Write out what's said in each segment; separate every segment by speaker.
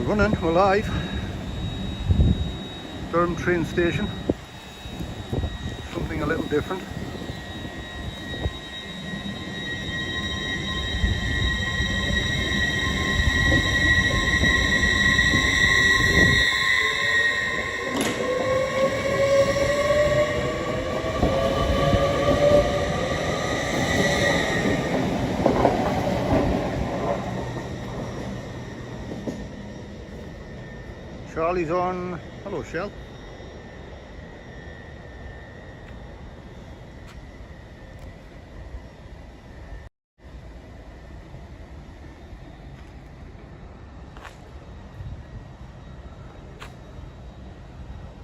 Speaker 1: running, we're live. Durham train station. Something a little different. Charlie's on. Hello, Shell.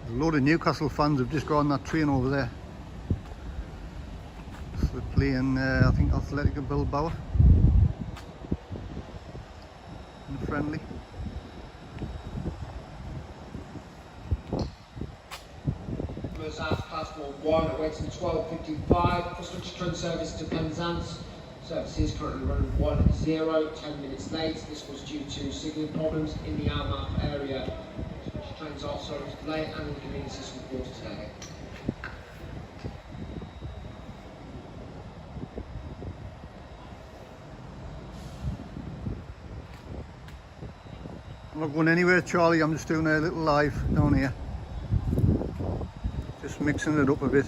Speaker 1: A load of Newcastle fans have just got on that train over there. So they're playing, I think, Athletic Bilbao in a friendly.
Speaker 2: Platform 1 awaiting 12:55. Cross-country train service to Penzance. Service is currently running 10, 10 minutes late. This was due to signalling problems in the Armagh area. Cross-country trains are sorry for delay and inconveniences reported today.
Speaker 1: I'm not going anywhere, Charlie. I'm just doing a little live down here. Just mixing it up a bit.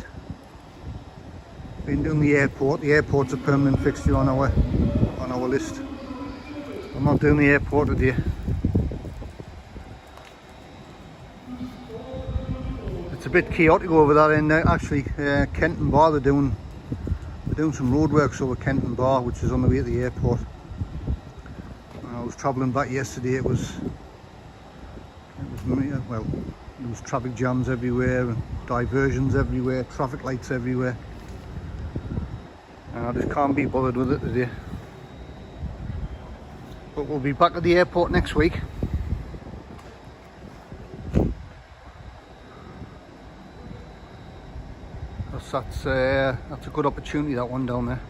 Speaker 1: Been doing the airport. The airport's a permanent fixture on our list. I'm not doing the airport today. It's a bit chaotic over that end. Actually, Kenton Bar, they're doing some roadworks over Kenton Bar, which is on the way to the airport. When I was travelling back yesterday, it was well, there was traffic jams everywhere and diversions everywhere, traffic lights everywhere, and I just can't be bothered with it today. But we'll be back at the airport next week. That's a good opportunity, that one down there.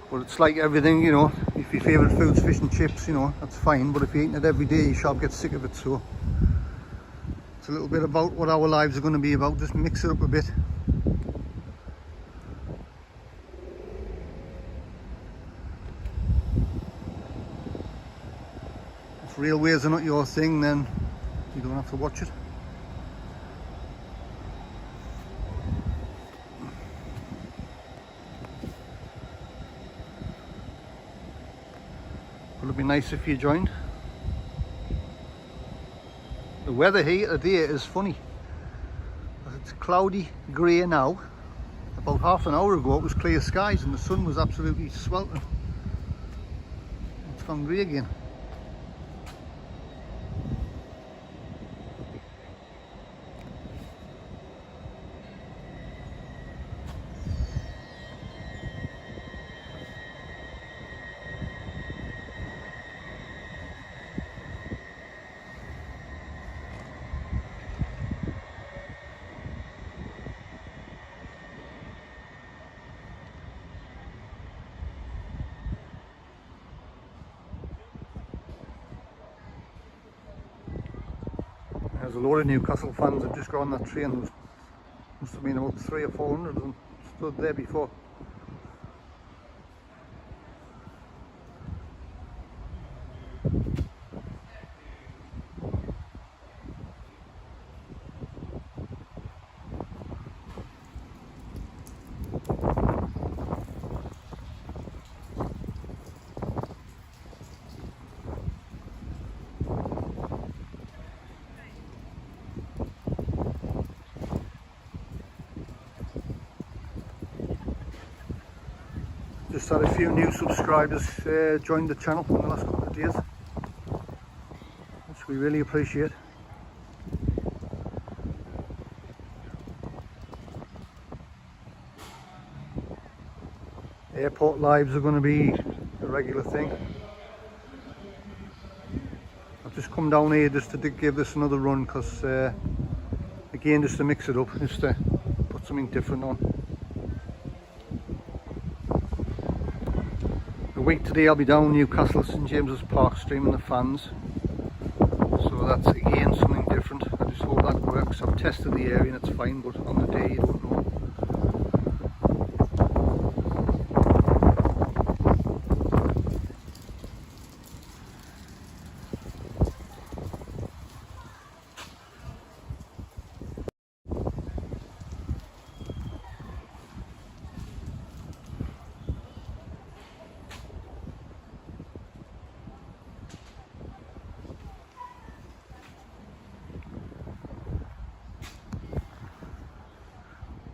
Speaker 1: But it's like everything, you know, if your favourite food's fish and chips, you know, that's fine, but if you're eating it every day, you shall get sick of it. So it's a little bit about what our lives are going to be about, just mix it up a bit. If railways are not your thing, then you don't have to watch it. But it'd be nice if you joined. The weather here today is funny. It's cloudy, grey now. About half an hour ago it was clear skies and the sun was absolutely sweltering. It's gone grey again. There's a load of Newcastle fans that just got on that train. There must have been about 300 or 400 of them stood there before. Just had a few new subscribers joined the channel in the last couple of days, which we really appreciate. Airport lives are going to be a regular thing. I've just come down here just to give this another run because again, just to mix it up, just to put something different on. The week today I'll be down Newcastle St James's Park streaming the fans. So that's again something different. I just hope that works. I've tested the area and it's fine, but on the day you don't know.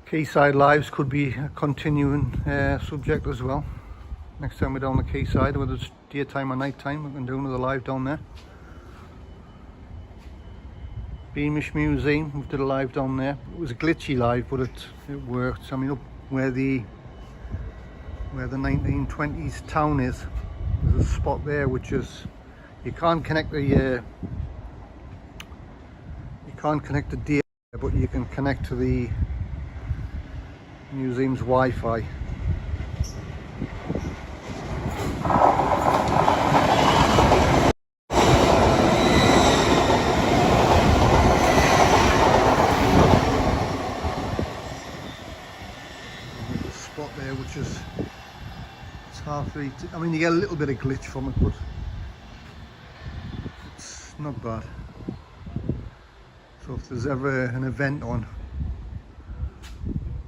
Speaker 1: Quayside lives could be a continuing subject as well. Next time we're down the quayside, whether it's daytime or night time, we can do another live down there. Beamish Museum, we did a live down there. It was a glitchy live, but it worked. I mean, up where the 1920s town is, there's a spot there which is, you can't connect the data, but you can connect to the museum's Wi-Fi. There's a spot there which is, it's halfway to, I mean, you get a little bit of glitch from it, but it's not bad. So if there's ever an event on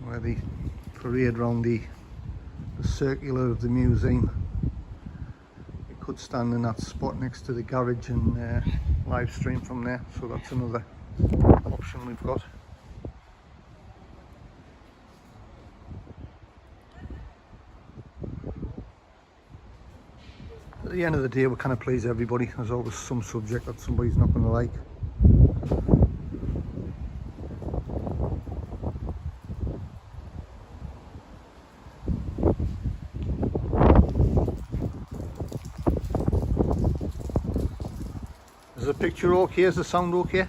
Speaker 1: where they parade around the circular of the museum, you could stand in that spot next to the garage and live stream from there. So that's another option we've got. At the end of the day, we kind of please everybody. There's always some subject that somebody's not going to like. Is the picture okay? Is the sound okay?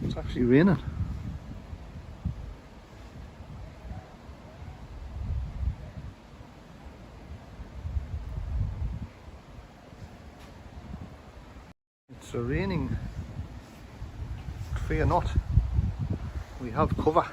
Speaker 1: It's actually raining. It's raining. Fear not, we have cover.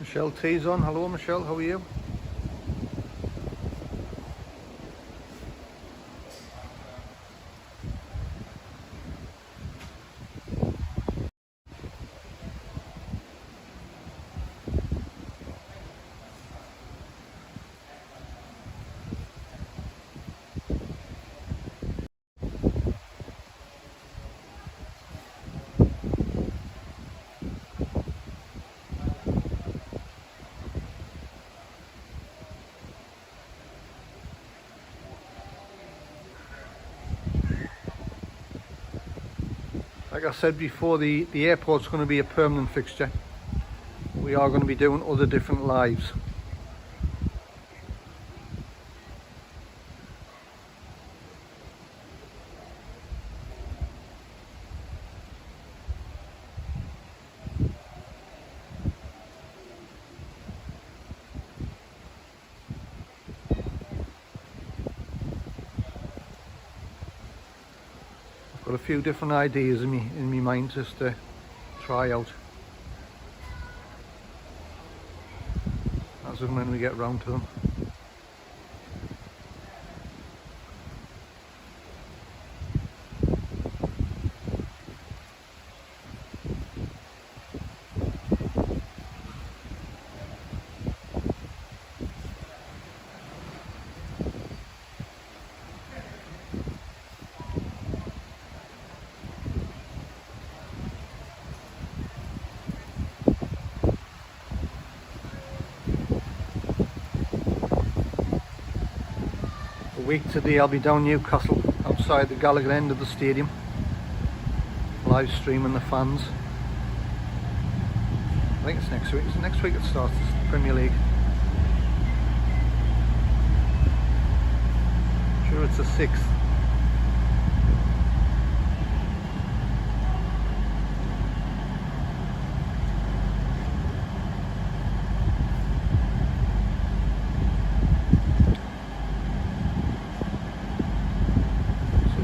Speaker 1: Michelle T's on. Hello Michelle, how are you? Like I said before, the airport's going to be a permanent fixture. We are going to be doing other different lives. Got a few different ideas in my mind just to try out as and when we get round to them. Week today I'll be down Newcastle outside the Gallagher end of the stadium, live streaming the fans. I think it's next week. Is it next week it starts the Premier League? I'm sure it's the 6th.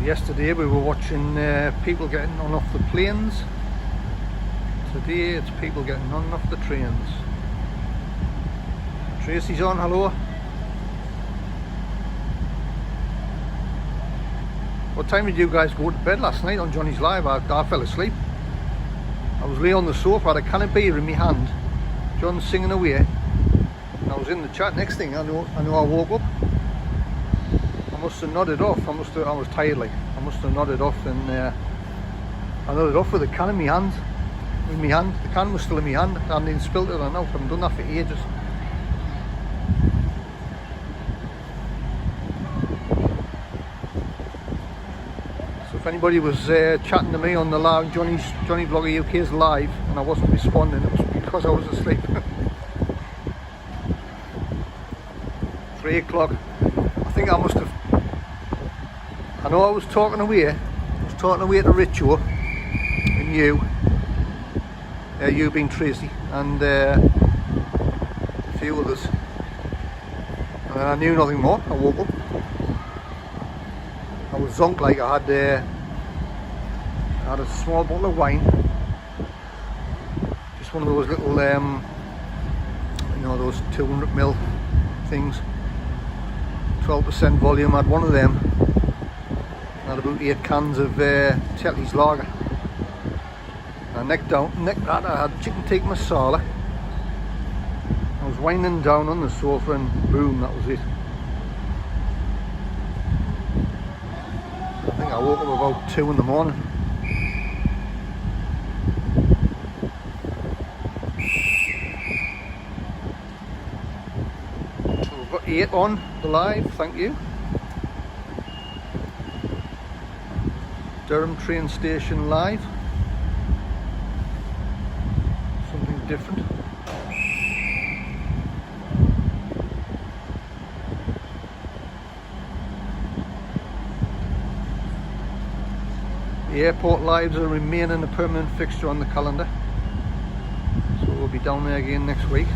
Speaker 1: Yesterday we were watching people getting on off the planes. Today it's people getting on and off the trains. Tracy's on, hello. What time did you guys go to bed last night on Johnny's Live? I fell asleep. I was laying on the sofa, I had a can of beer in my hand. John's singing away. And I was in the chat. Next thing I know I woke up. I must have nodded off. I was tired like. I must have nodded off and I nodded off with a can in my hand. The can was still in my hand. I hadn't even spilled it on out. I haven't done that for ages. So if anybody was chatting to me on the live, Johnny Vlogger UK's live, and I wasn't responding, it was because I was asleep. 3 o'clock. I think I must have. I know I was talking away. I was talking away to Richo and you being Tracy and a few others. And then I knew nothing more. I woke up. I was zonked like I had a small bottle of wine. Just one of those little, those 200ml things. 12% volume. I had one of them. I had about 8 cans of Tetley's lager. I necked that. I had chicken tikka masala. I was winding down on the sofa and boom, that was it. I think I woke up about 2 in the morning. So we've got 8 on the live, thank you. Durham train station live. Something different. The airport lives are remaining a permanent fixture on the calendar. So we'll be down there again next week.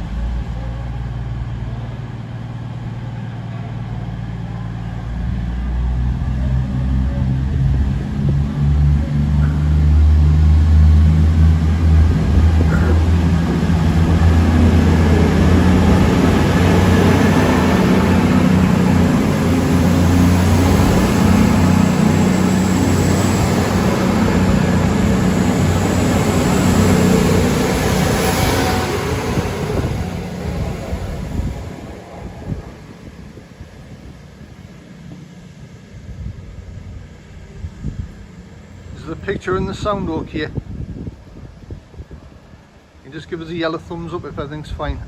Speaker 1: picture and the sound okay? You can just give us a yellow thumbs up if everything's fine.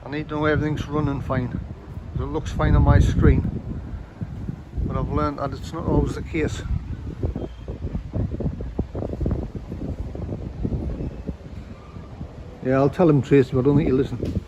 Speaker 1: I need to know everything's running fine. It looks fine on my screen, but I've learned that it's not always the case. Yeah, I'll tell him, Tracy, but I don't think he'll listen.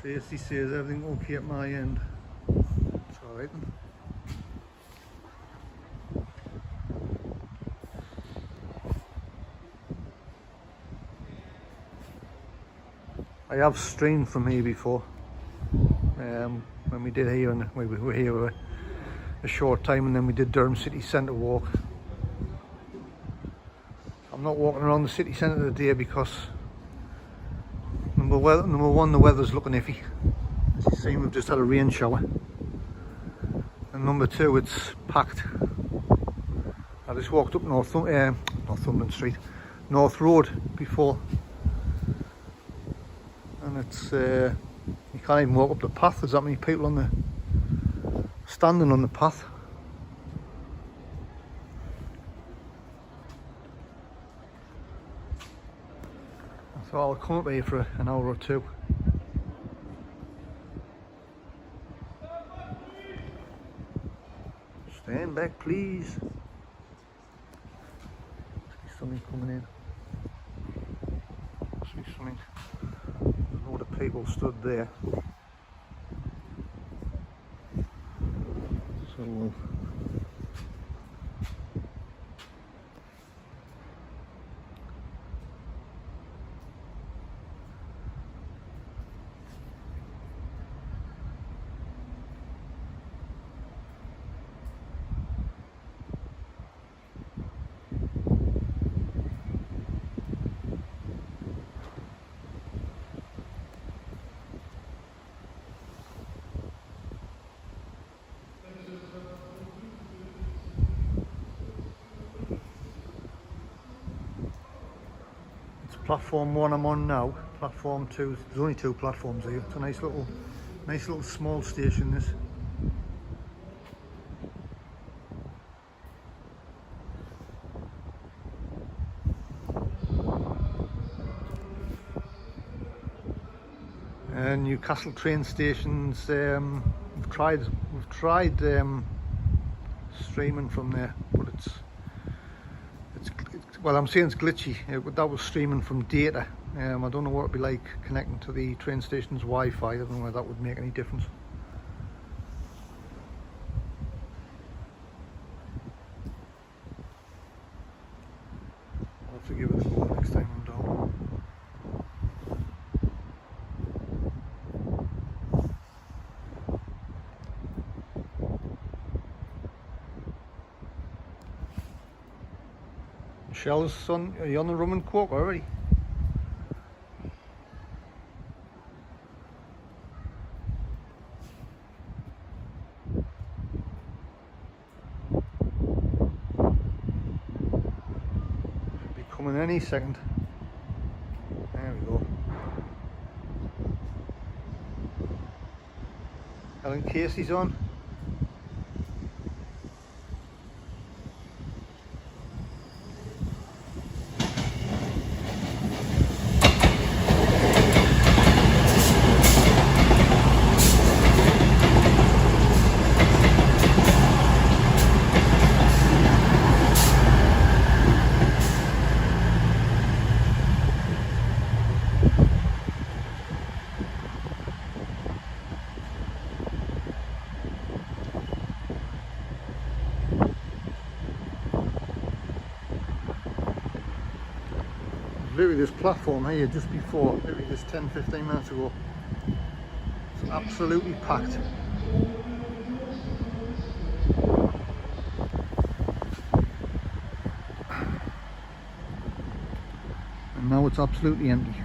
Speaker 1: Tracy says everything okay at my end. It's alright then. I have streamed from here before. When we did here, and we were here a short time, and then we did Durham City Centre walk. I'm not walking around the city centre today because number one, the weather's looking iffy. As you see, we've just had a rain shower, and number two, it's packed. I just walked up Northumberland Street, North Road before, and it's you can't even walk up the path. There's that many people standing on the path. So I'll come up here for an hour or two. Stand back, please. Must be something coming in. Must be something. There's a load of people stood there. So platform 1 I'm on now. Platform 2, there's only 2 platforms here. It's a nice little small station, this. And Newcastle train stations, we've tried streaming from there, but it's well, I'm saying it's glitchy. That was streaming from data. I don't know what it'd be like connecting to the train station's Wi-Fi. I don't know whether that would make any difference. I'll have to give it a go next time I'm down. Michelle's son, are you on the rum and coke already? Should be coming any second. There we go. Helen Casey's on. literally this platform here just before, literally just 10-15 minutes ago. It's absolutely packed. And now it's absolutely empty.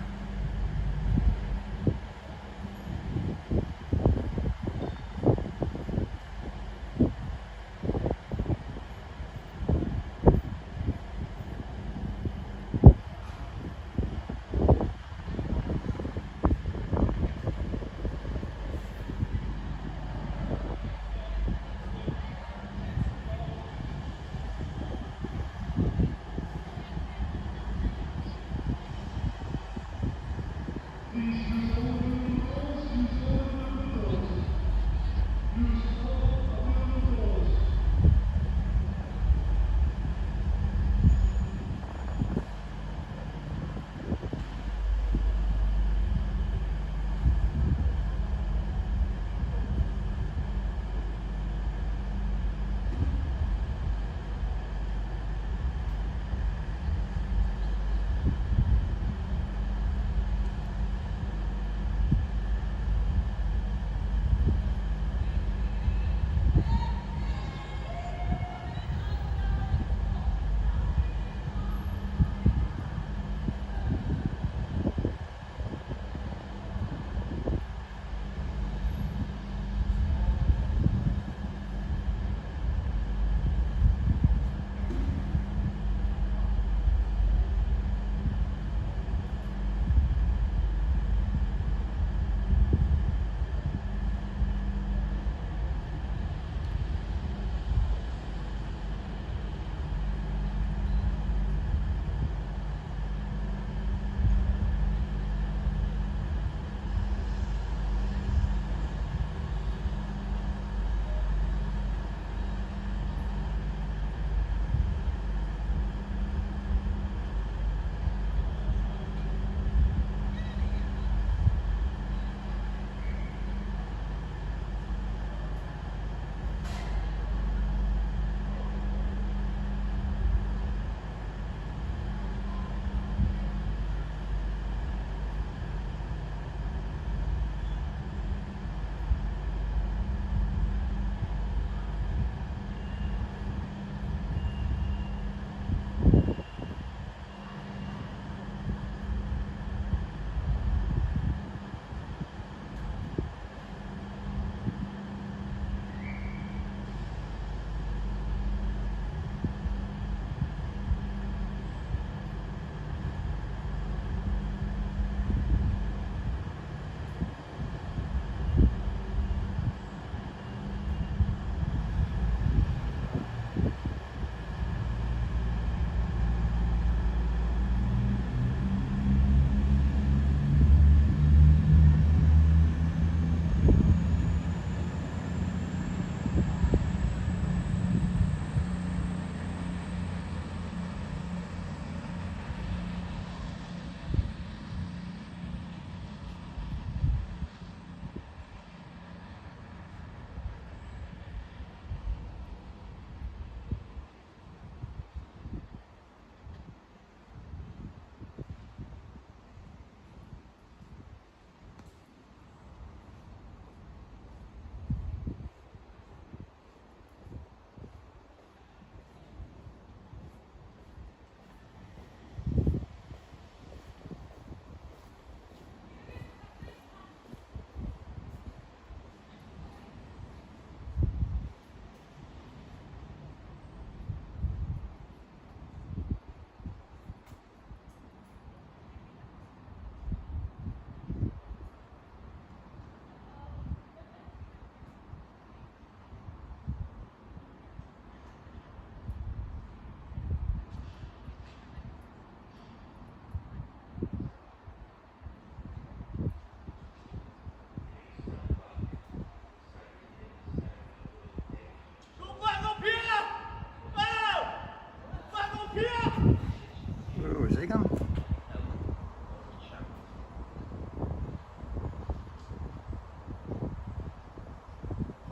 Speaker 1: Where is he gone?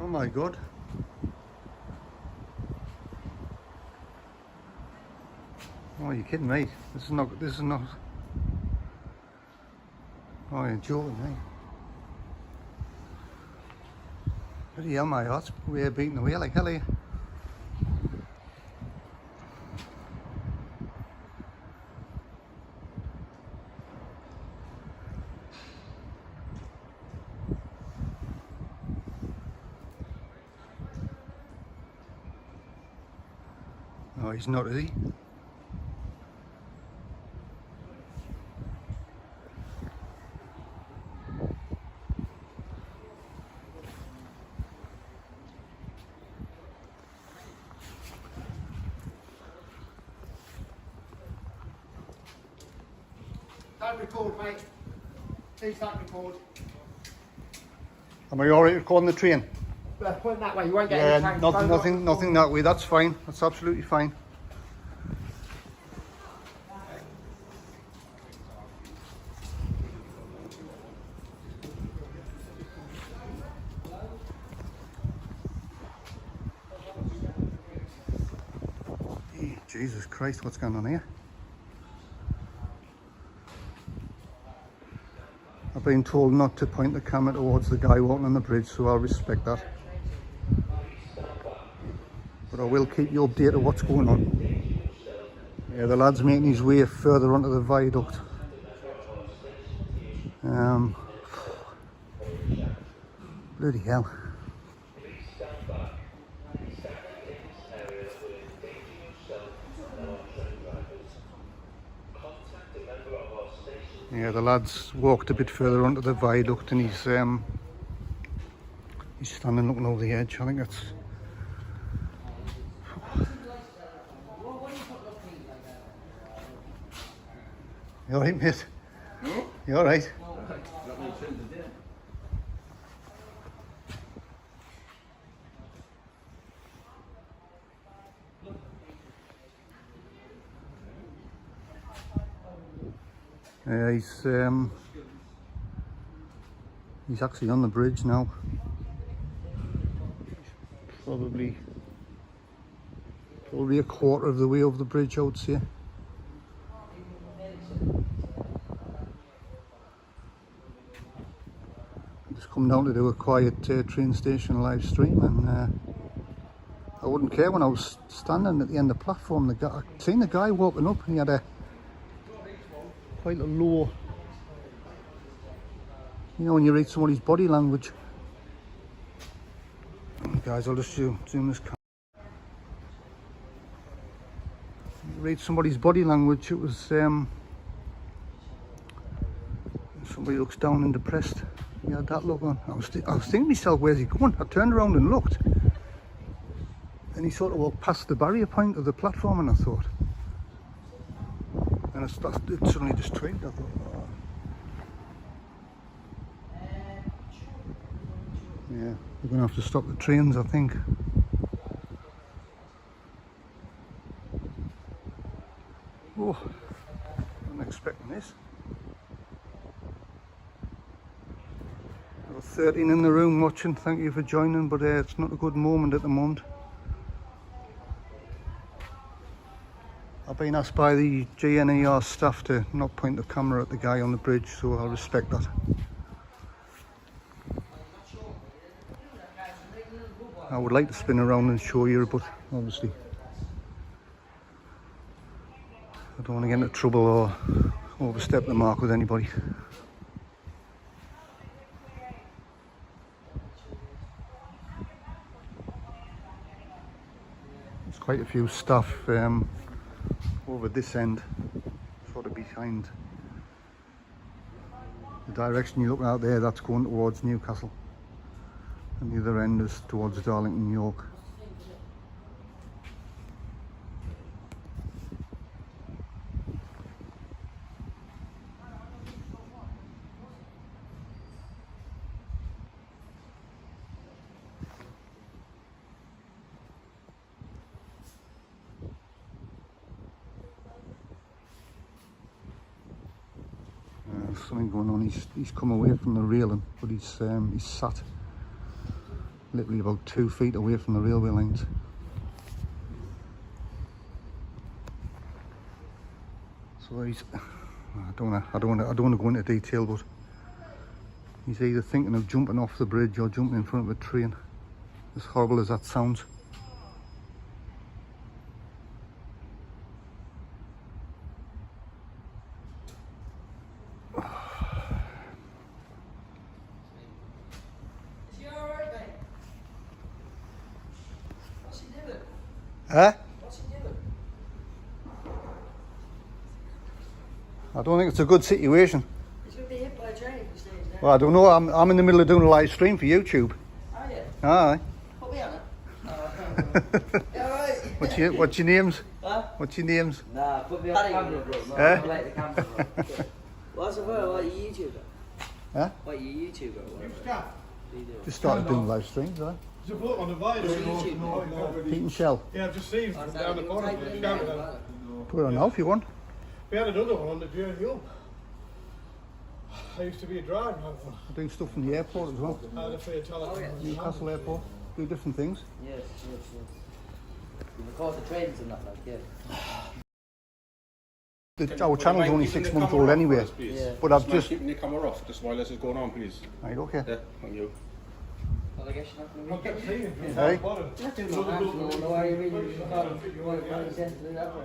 Speaker 1: Oh my God. Oh, are you kidding me? This is not Oh, you're joking, eh? Bloody hell, my heart's way beating away like hell here. Oh, he's not, is he?
Speaker 2: Don't record, mate. Please don't record.
Speaker 1: Am I alright recording the train?
Speaker 2: Point that way, you won't get any
Speaker 1: Yeah,
Speaker 2: tanks.
Speaker 1: nothing that way, that's fine. That's absolutely fine. Jesus Christ, what's going on here? I've been told not to point the camera towards the guy walking on the bridge, so I'll respect that. But I will keep you updated of what's going on. Yeah, the lad's making his way further onto the viaduct. Bloody hell. Yeah, the lad's walked a bit further onto the viaduct and he's standing looking over the edge. I think that's... You alright, mate?
Speaker 3: No?
Speaker 1: You alright?
Speaker 3: That makes sense, doesn't it?
Speaker 1: Yeah, he's actually on the bridge now. Probably a quarter of the way over the bridge, I would say. Just come down to do a quiet train station live stream, and I wouldn't care when I was standing at the end of the platform. I seen the guy walking up and he had a quite a low, you know, when you read somebody's body language. Guys, I'll just zoom this camera. Read somebody's body language. It was somebody looks down and depressed. He had that look on. I was thinking to myself, where's he going? I turned around and looked, and he sort of walked past the barrier point of the platform, and I thought, and it suddenly just twigged. I thought, oh. Yeah, we're going to have to stop the trains, I think. Oh, I'm not expecting this. There were 13 in the room watching, thank you for joining, but it's not a good moment at the moment. I've been asked by the GNER staff to not point the camera at the guy on the bridge, so I'll respect that. I would like to spin around and show you, but obviously I don't want to get into trouble or overstep the mark with anybody. There's quite a few staff over this end, sort of behind the direction you're looking out there. That's going towards Newcastle, and the other end is towards Darlington, York. There's something going on. He's come away from the railing, but he's sat literally about 2 feet away from the railway lines. So he's, I don't want to go into detail, but He's either thinking of jumping off the bridge or jumping in front of a train, as horrible as that sounds.
Speaker 4: Is he alright, mate? What's he doing?
Speaker 1: Huh?
Speaker 4: What's he doing?
Speaker 1: I don't think it's a good situation.
Speaker 4: He's going to be hit by a train if he stays there.
Speaker 1: Well, I don't know. I'm in the middle of doing a live stream for YouTube.
Speaker 4: Are you?
Speaker 1: Aye.
Speaker 4: Put me on it. Oh, alright.
Speaker 1: What's your names?
Speaker 4: Huh?
Speaker 1: What's your names?
Speaker 5: Nah, put me on camera, bro. No,
Speaker 1: Eh?
Speaker 5: I like the camera, bro.
Speaker 4: What's the word? What are you YouTuber?
Speaker 1: Huh?
Speaker 5: What, you YouTuber? What do you do?
Speaker 1: Just started doing live streams, right?
Speaker 6: There's a bloke on the viaduct.
Speaker 1: Pete and Shell.
Speaker 6: Yeah, I've just seen from down the corner. Shouting at him.
Speaker 1: Put it on now if you want.
Speaker 6: We had another one on the journey up. I used to be a driver.
Speaker 1: I do stuff from the airport as well.
Speaker 6: I had a fair talent.
Speaker 1: Newcastle Airport. Do different things.
Speaker 5: Yes. You record the trains and that, like, yeah.
Speaker 1: Our channel's only 6 months old anyway.
Speaker 5: Yeah.
Speaker 1: But I've just...
Speaker 3: Keeping the camera off just while this is going on, please.
Speaker 1: Right, okay.
Speaker 3: Yeah, thank you.
Speaker 5: Well, I guess you're not
Speaker 6: I
Speaker 5: going
Speaker 6: kept
Speaker 5: to
Speaker 6: seeing him.
Speaker 1: Hey?
Speaker 5: know why you really record what you said to do that, bro.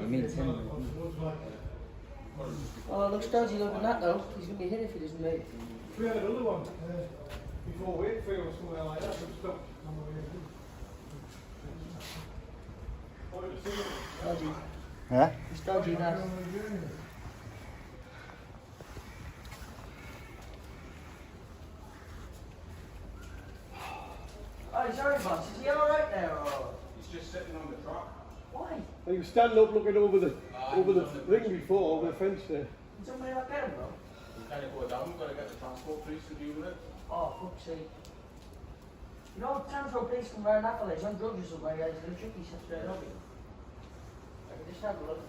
Speaker 6: You
Speaker 5: mean Tim?
Speaker 4: Oh, it looks dodgy looking that though. He's going to be hit if he doesn't make it.
Speaker 6: We had another one before Wakefield or somewhere like that. We stopped on the way through.
Speaker 4: Dodgy.
Speaker 1: Yeah?
Speaker 4: It's dodgy that. Oh, sorry boss. Is he alright there or?
Speaker 3: He's just sitting on the track.
Speaker 4: Why?
Speaker 6: And he was standing up looking over the thing before, over the fence there.
Speaker 4: Can somebody not get him, bro?
Speaker 3: You kind of go down, got to get the transport police to deal with it.
Speaker 4: Oh, fuck's sake. You know, transport police come round that village on drugs or something, guys, they're tricky stuff straight over you. I can just have a look.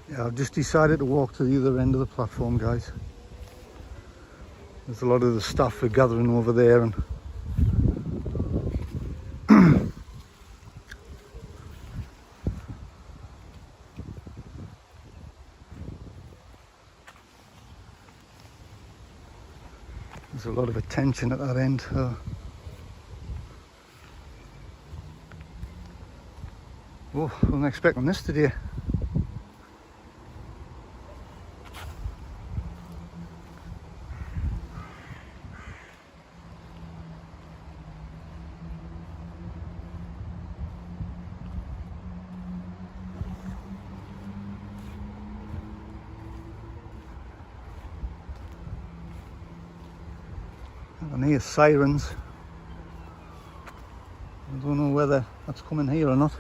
Speaker 1: Yeah, I've just decided to walk to the other end of the platform, guys. There's a lot of the staff are gathering over there, and there's a lot of attention at that end. Oh, I wasn't expecting this today. I can hear sirens. I don't know whether that's coming here or not.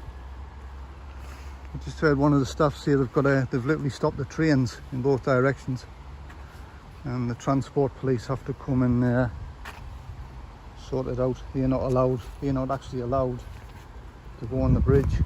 Speaker 1: I just heard one of the staff say they've literally stopped the trains in both directions, and the transport police have to come and sort it out. You're not actually allowed to go on the bridge.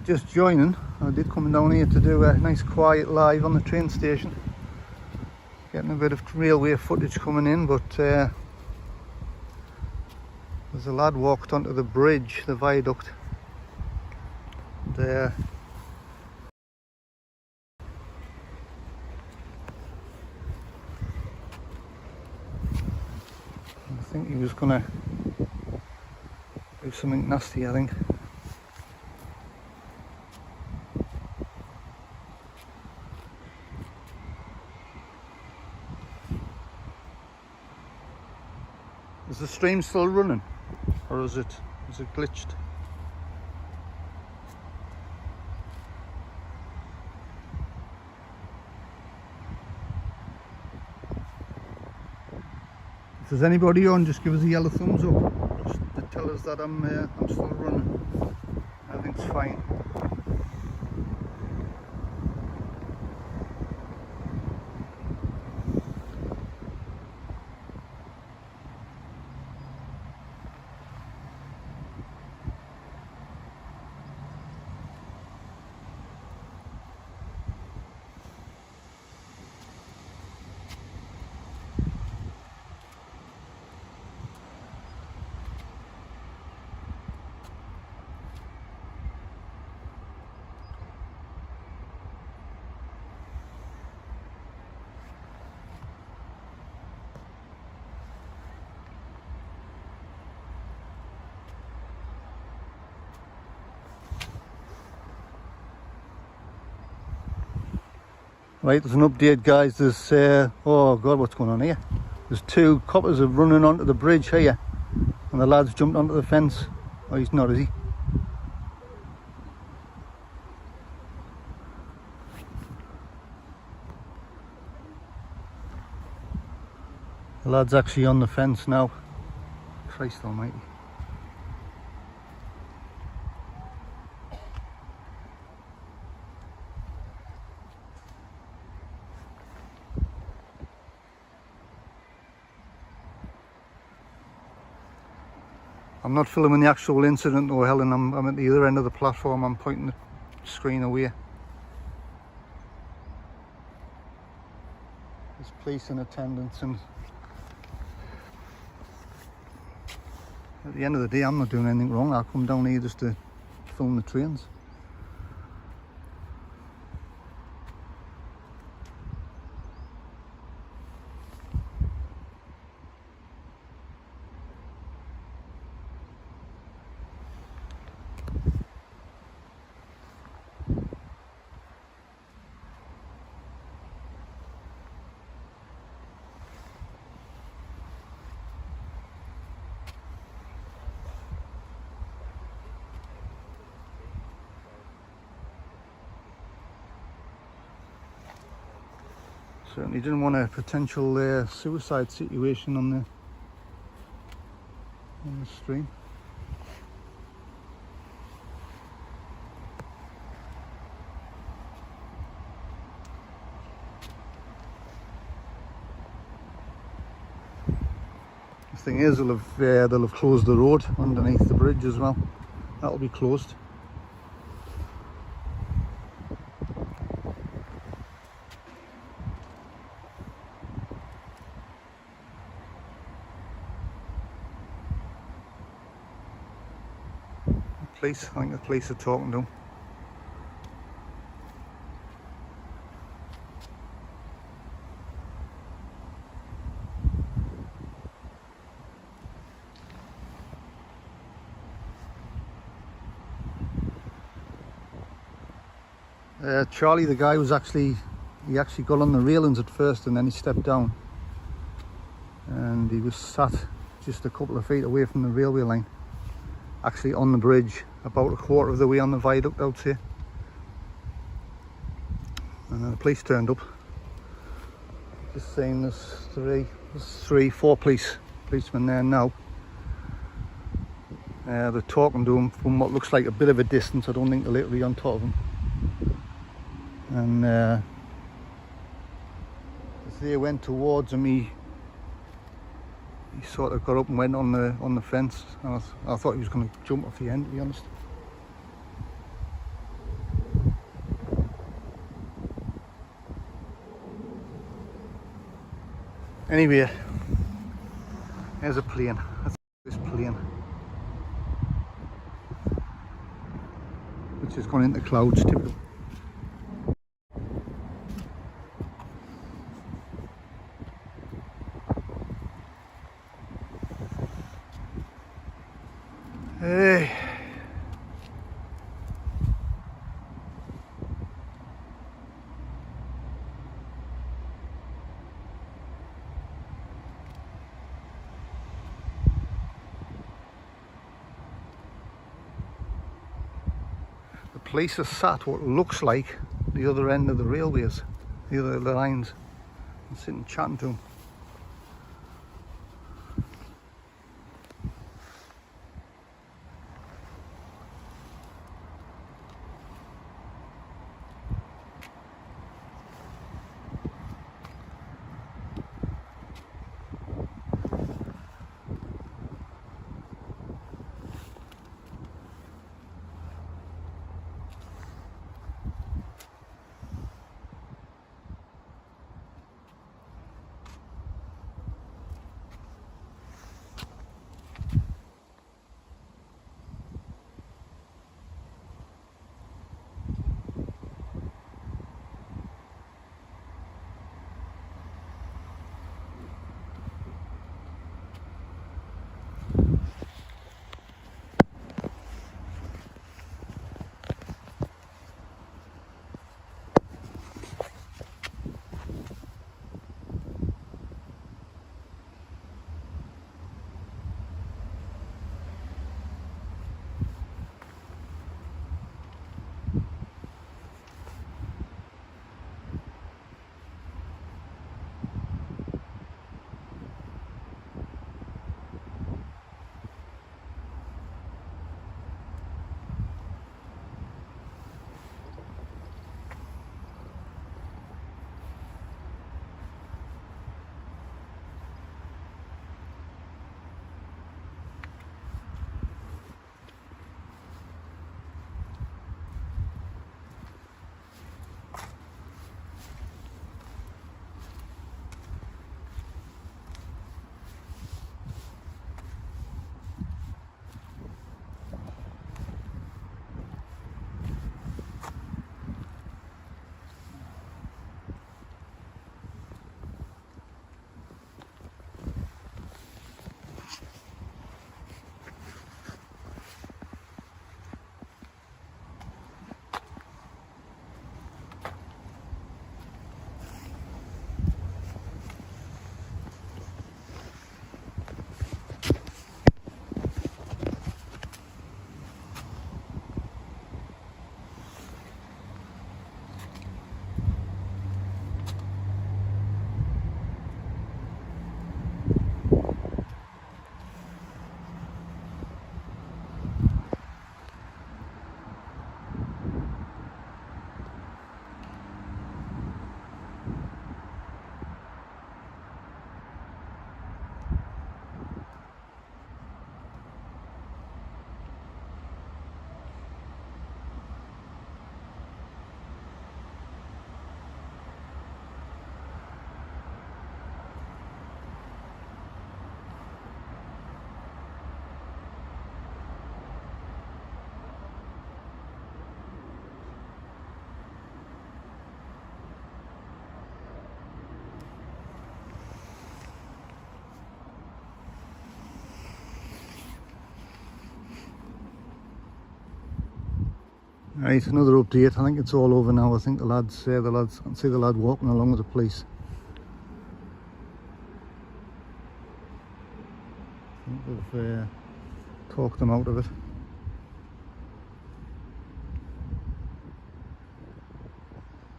Speaker 1: just joining, I did come down here to do a nice quiet live on the train station. Getting a bit of railway footage coming in, but there's a lad walked onto the bridge, the viaduct. There. I think he was gonna do something nasty, I think. Is the stream still running, or is it glitched? If there's anybody on, just give us a yellow thumbs up, just to tell us that I'm still running. Everything's fine. Right, there's an update, guys. There's oh god, what's going on here? There's two coppers are running onto the bridge here, and the lad's jumped onto the fence. Oh, he's not, is he? The lad's actually on the fence now. Christ almighty. I'm not filming the actual incident though, Helen. I'm at the other end of the platform. I'm pointing the screen away. There's police in attendance, and at the end of the day, I'm not doing anything wrong. I'll come down here just to film the trains. Certainly didn't want a potential suicide situation on the stream. The thing is, they'll have closed the road underneath the bridge as well. That'll be closed. Police, I think the police are talking to him. Charlie, the guy, he actually got on the railings at first, and then he stepped down, and he was sat just a couple of feet away from the railway line, actually on the bridge, about a quarter of the way on the viaduct out here. And then the police turned up. Just saying there's four policemen there now. They're talking to him from what looks like a bit of a distance. I don't think they're literally on top of him. And as they went towards him, he sort of got up and went on the fence. And I thought he was going to jump off the end, to be honest. Anyway, there's a plane. That's this plane, which has gone into clouds typical. Hey. The police are sat what looks like the other end of the railways, the other lines, and sitting chatting to them. Right, another update. I think it's all over now. I think I can see the lad walking along with the police. I think they've talked them out of it.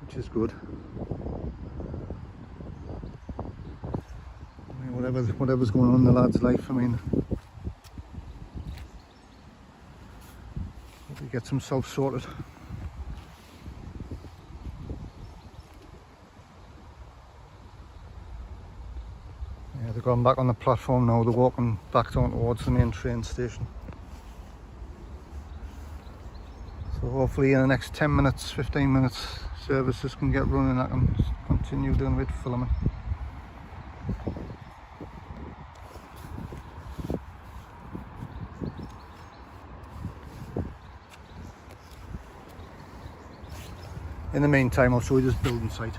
Speaker 1: Which is good. I mean, whatever's going on in the lad's life, I mean, he gets himself sorted. Yeah, they're going back on the platform now. They're walking back down towards the main train station. So hopefully in the next 10 minutes, 15 minutes, services can get running. I can continue doing a bit of filming. In the meantime, I'll show you this building site.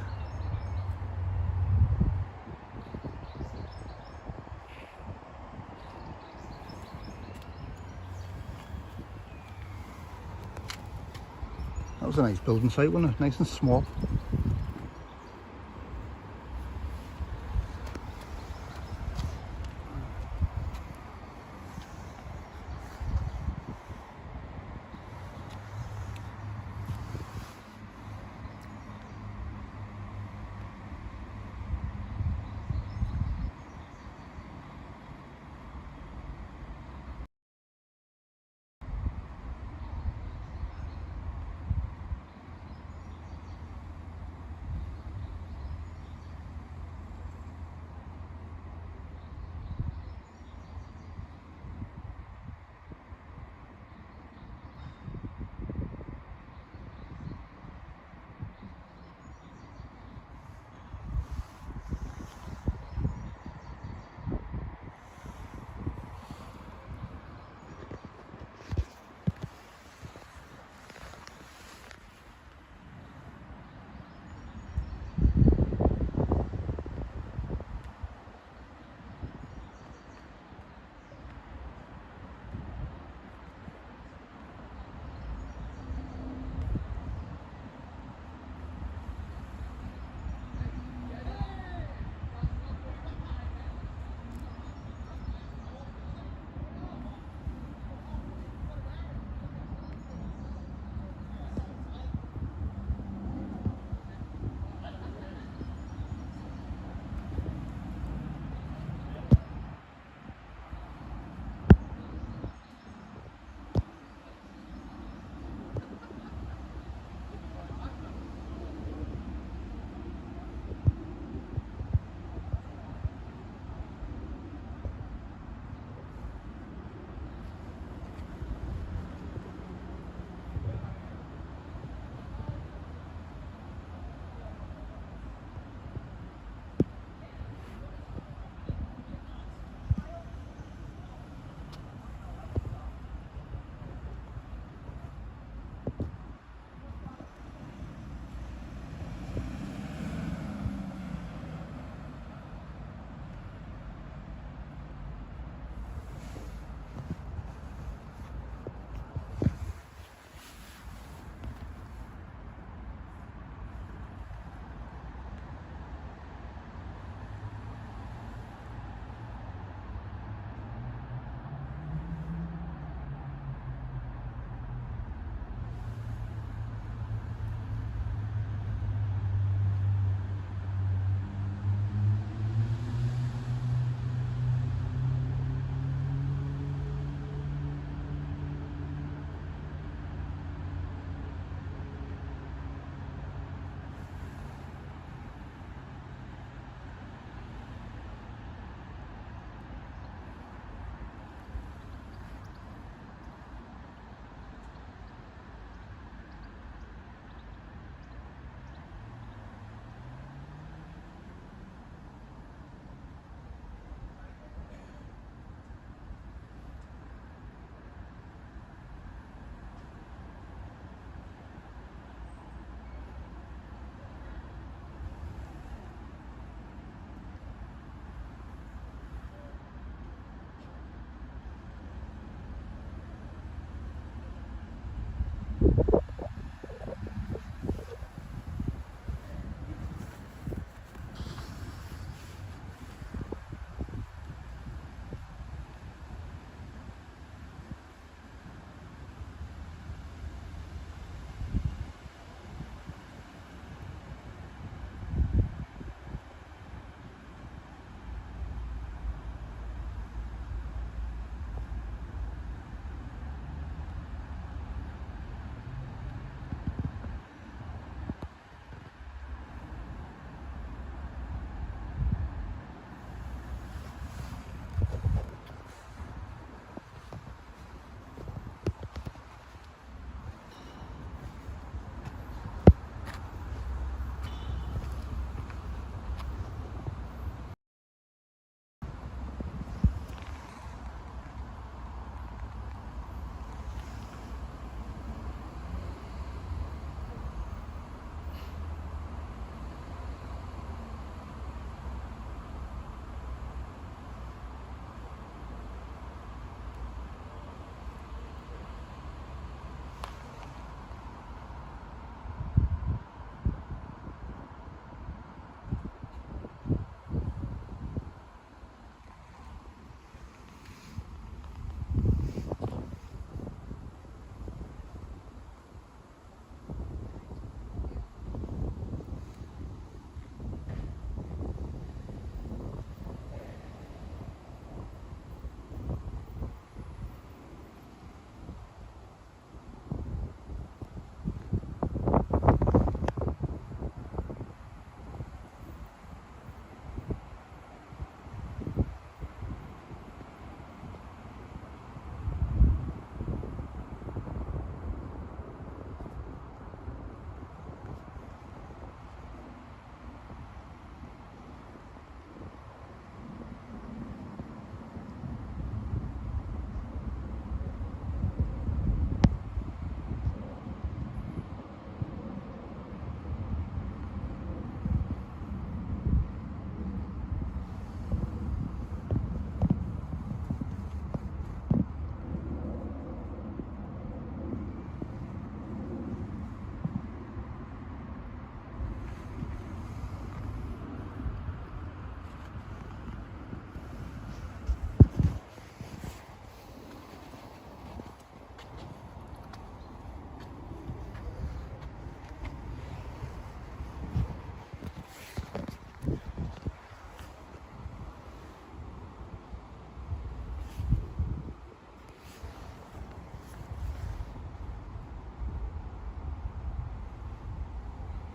Speaker 1: That was a nice building site, wasn't it? Nice and small.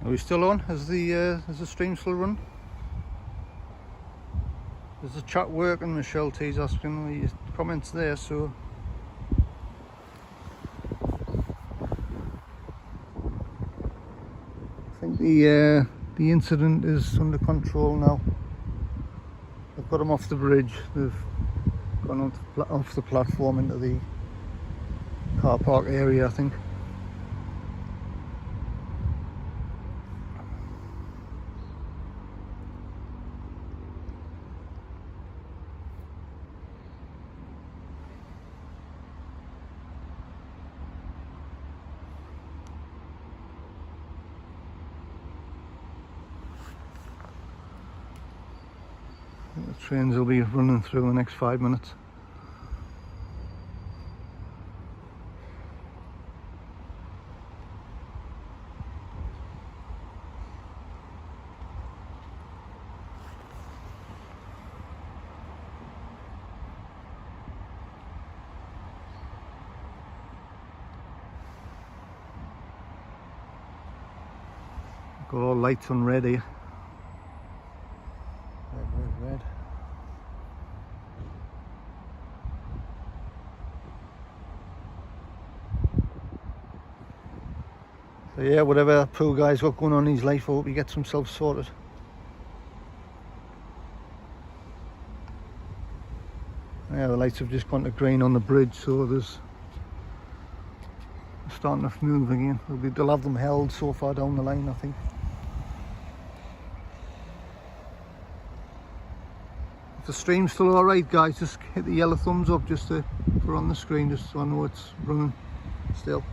Speaker 1: Are we still on? Is the stream still run? Is the chat working? Michelle T's asking the comments there, so I think the incident is under control now. They've got them off the bridge. They've gone off the platform into the car park area, I think. The trains will be running through in the next 5 minutes. Got all lights on red here. Red. So yeah, whatever that poor guy's got going on in his life, I hope he gets himself sorted. Yeah, the lights have just gone to green on the bridge, so there's starting to move again. They'll have them held so far down the line, I think. If the stream's still alright, guys, just hit the yellow thumbs up just to put on the screen, just so I know it's running still.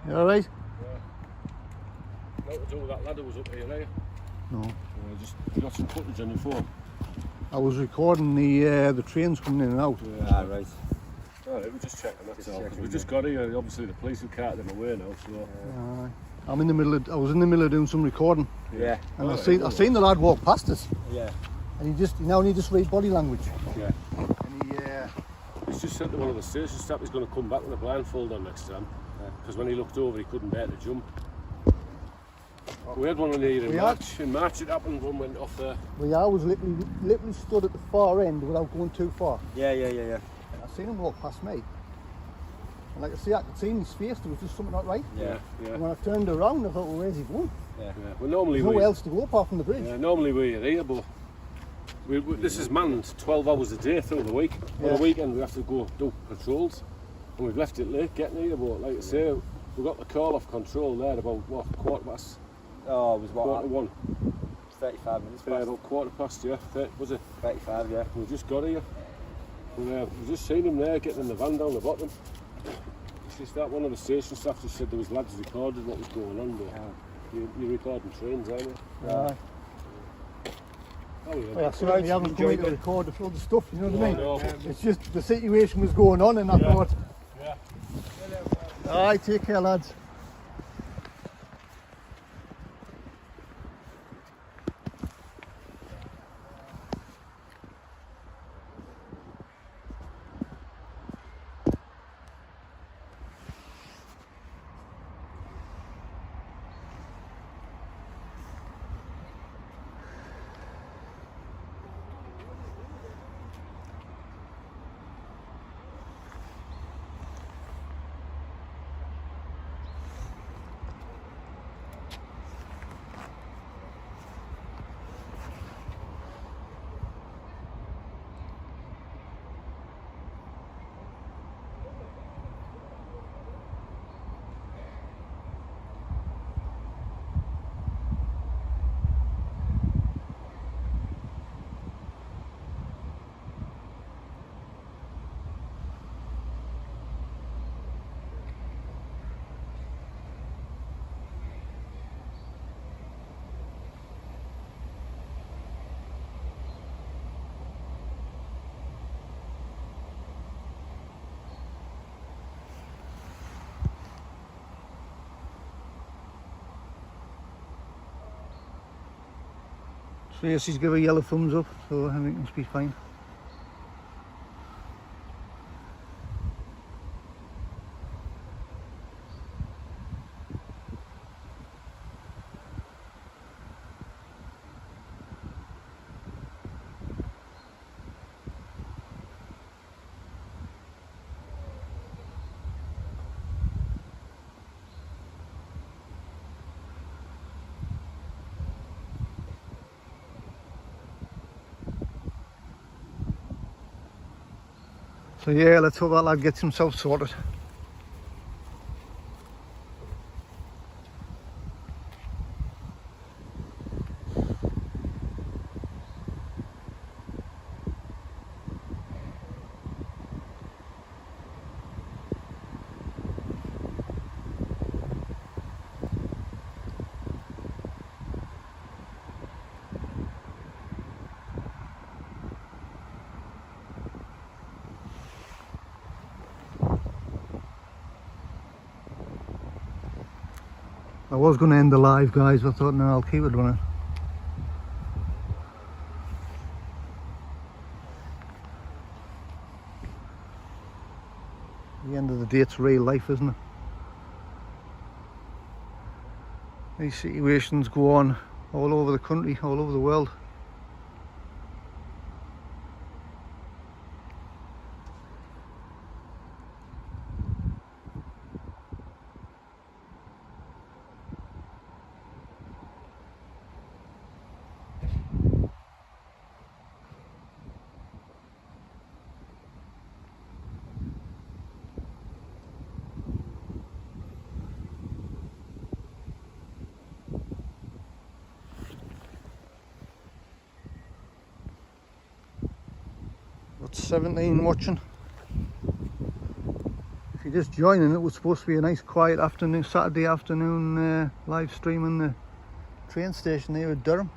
Speaker 1: You alright?
Speaker 7: Yeah. Nothing to do with that ladder was up here, eh?
Speaker 1: No.
Speaker 7: Just you got some footage on your phone.
Speaker 1: I was recording the trains coming in and out.
Speaker 7: Yeah.
Speaker 5: Ah, right.
Speaker 7: Alright, we're just checking, that's all. 'Cause
Speaker 5: checking,
Speaker 7: we just got here, obviously the police have carted them away now, so...
Speaker 1: I was in the middle of doing some recording,
Speaker 5: Yeah.
Speaker 1: and I seen the lad walk past us,
Speaker 5: Yeah.
Speaker 1: and he now only just read body language.
Speaker 7: Yeah.
Speaker 1: And he,
Speaker 7: He's just said to one of the station staff he's going to come back with a blindfold on next time. Because when he looked over, he couldn't bear to jump. We had one on here in March. In March it happened, one went off there.
Speaker 1: well, I was literally stood at the far end without going too far.
Speaker 5: Yeah.
Speaker 1: I seen him walk past me, and like I could see in his face there was just something not right.
Speaker 5: Yeah.
Speaker 1: And when I turned around, I thought, well, where's he going?
Speaker 5: Yeah.
Speaker 7: Well, normally
Speaker 1: There's nowhere else to go apart from the bridge.
Speaker 7: Yeah, normally we're here, but this is manned 12 hours a day through the week. On the weekend we have to go do patrols, and we've left it late getting here, but like I say, we got the call off control there about, what, quarter past?
Speaker 5: Oh, it was what?
Speaker 7: Quarter to 1.
Speaker 5: 35 minutes
Speaker 7: Yeah,
Speaker 5: past.
Speaker 7: about quarter past, yeah. Was it?
Speaker 5: 35, yeah.
Speaker 7: We just got here. And, we just seen him there getting in the van down the bottom. It's just that one of the station staff just said there was lads recording what was going on, but you're recording trains, aren't you?
Speaker 1: Yeah.
Speaker 7: Oh, yeah.
Speaker 1: Well, I certainly haven't come here to record the other stuff, you know what I mean?
Speaker 7: No.
Speaker 1: It's just the situation was going on, and I thought, alright, take care, lads. So yes, he's given a yellow thumbs up, so everything must be fine. So yeah, let's hope that lad gets himself sorted. I was going to end the live, guys, but I thought no, I'll keep it running. The end of the day, it's real life, isn't it? These situations go on all over the country, all over the world. Got 17 watching. If you're just joining, it was supposed to be a nice quiet afternoon, Saturday afternoon live stream on the train station here at Durham.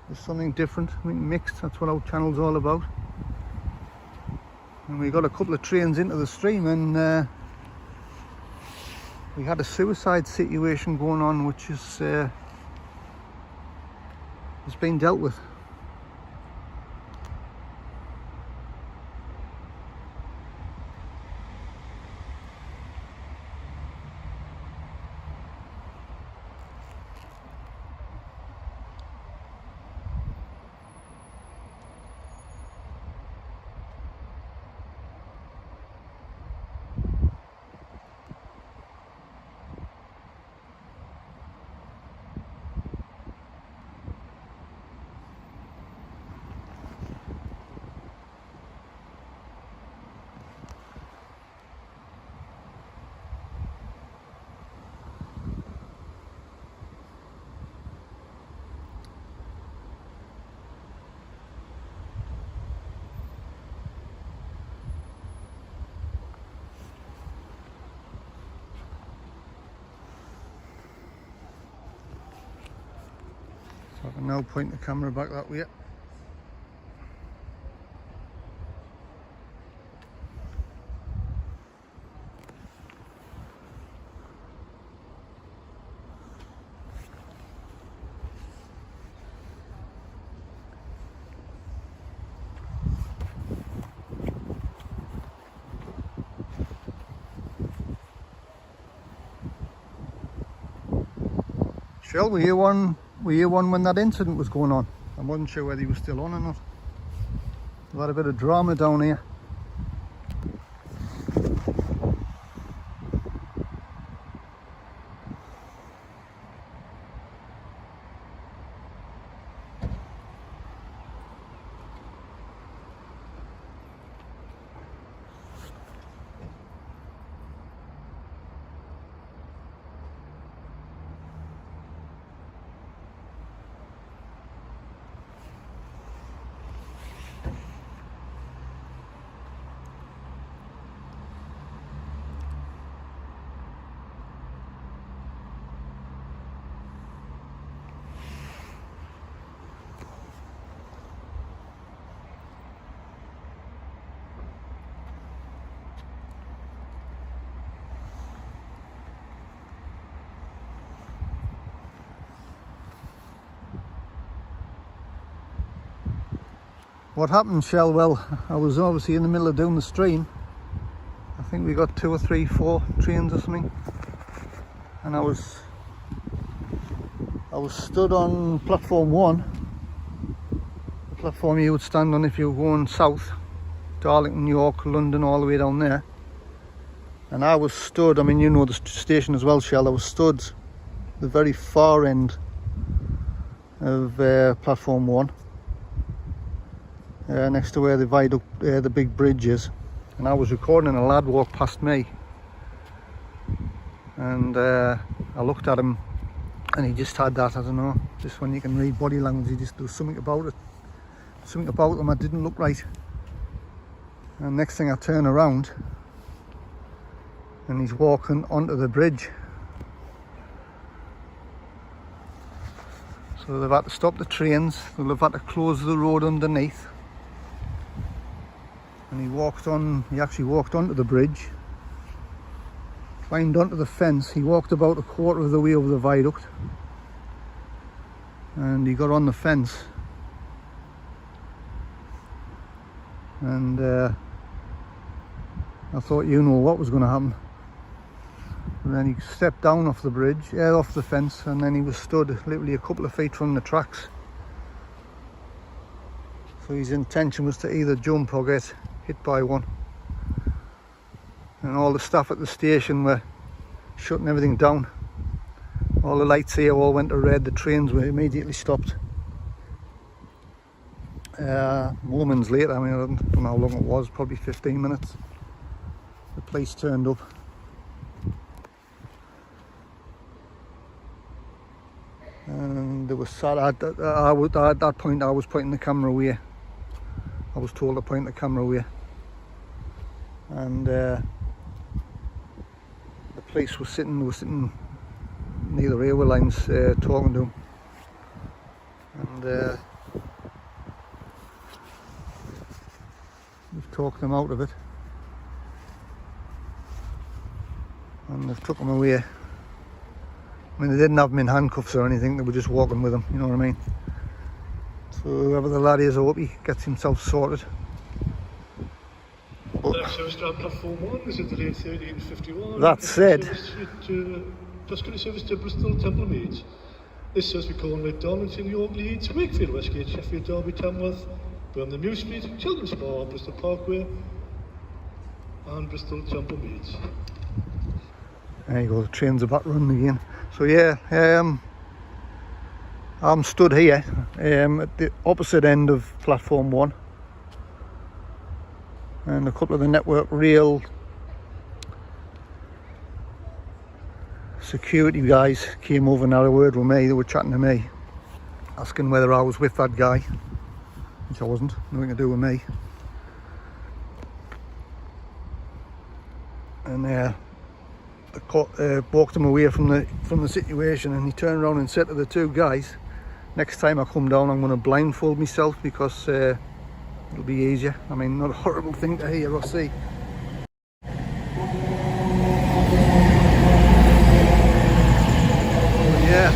Speaker 1: There's something different, something mixed, that's what our channel's all about. And we got a couple of trains into the stream, and we had a suicide situation going on, which is has been dealt with. So I can now point the camera back that way. Shell, were you on when that incident was going on? I wasn't sure whether you were still on or not. We've had a bit of drama down here. What happened, Shell? Well, I was obviously in the middle of doing the stream. I think we got 2 or 3, 4 trains or something, and I was stood on platform 1, the platform you would stand on if you were going south, Darlington, York, London, all the way down there. And I was stood, I mean, you know the station as well, Shell. I was stood the very far end of platform 1, next to where the viaduct, the big bridge is. And I was recording, and a lad walked past me, and I looked at him, and he just had that, I don't know, just when you can read body language, he just does something about it, something about him that didn't look right. And next thing I turn around, and he's walking onto the bridge. So they've had to stop the trains, they've had to close the road underneath. And he actually walked onto the bridge, climbed onto the fence. He walked about a quarter of the way over the viaduct, and he got on the fence. And I thought, you know what was going to happen. And then he stepped down off the bridge, off the fence, and then he was stood literally a couple of feet from the tracks. So his intention was to either jump or get hit by one. And all the staff at the station were shutting everything down. All the lights here all went to red, the trains were immediately stopped. Moments later, I mean, I don't know how long it was, probably 15 minutes, the police turned up. And they were sad. At that point I was pointing the camera away. I was told to point the camera away. And the police were sitting near the railway lines talking to him. And we've talked them out of it. And they've took him away. I mean, they didn't have him in handcuffs or anything, they were just walking with him, you know what I mean? So whoever the lad is, I hope he gets himself sorted.
Speaker 6: Service to platform 1 is at the late 1351.
Speaker 1: That said,
Speaker 6: Plus current service to Bristol, Temple Meads. This service we call Lake Darlington, York, Leeds, Wakefield, Westgate, Sheffield, Derby, Tamworth, Birmingham, New Street, Children's Bar, Bristol Parkway, and Bristol, Temple Meads.
Speaker 1: There you go, the trains are back running again. So yeah, I'm stood here at the opposite end of platform 1, and a couple of the Network Rail security guys came over and had a word with me. They were chatting to me, asking whether I was with that guy, which I wasn't, nothing to do with me. And walked him away from the situation, and he turned around and said to the 2 guys, next time I come down I'm going to blindfold myself, because it'll be easier. I mean, not a horrible thing to hear or see. But yeah,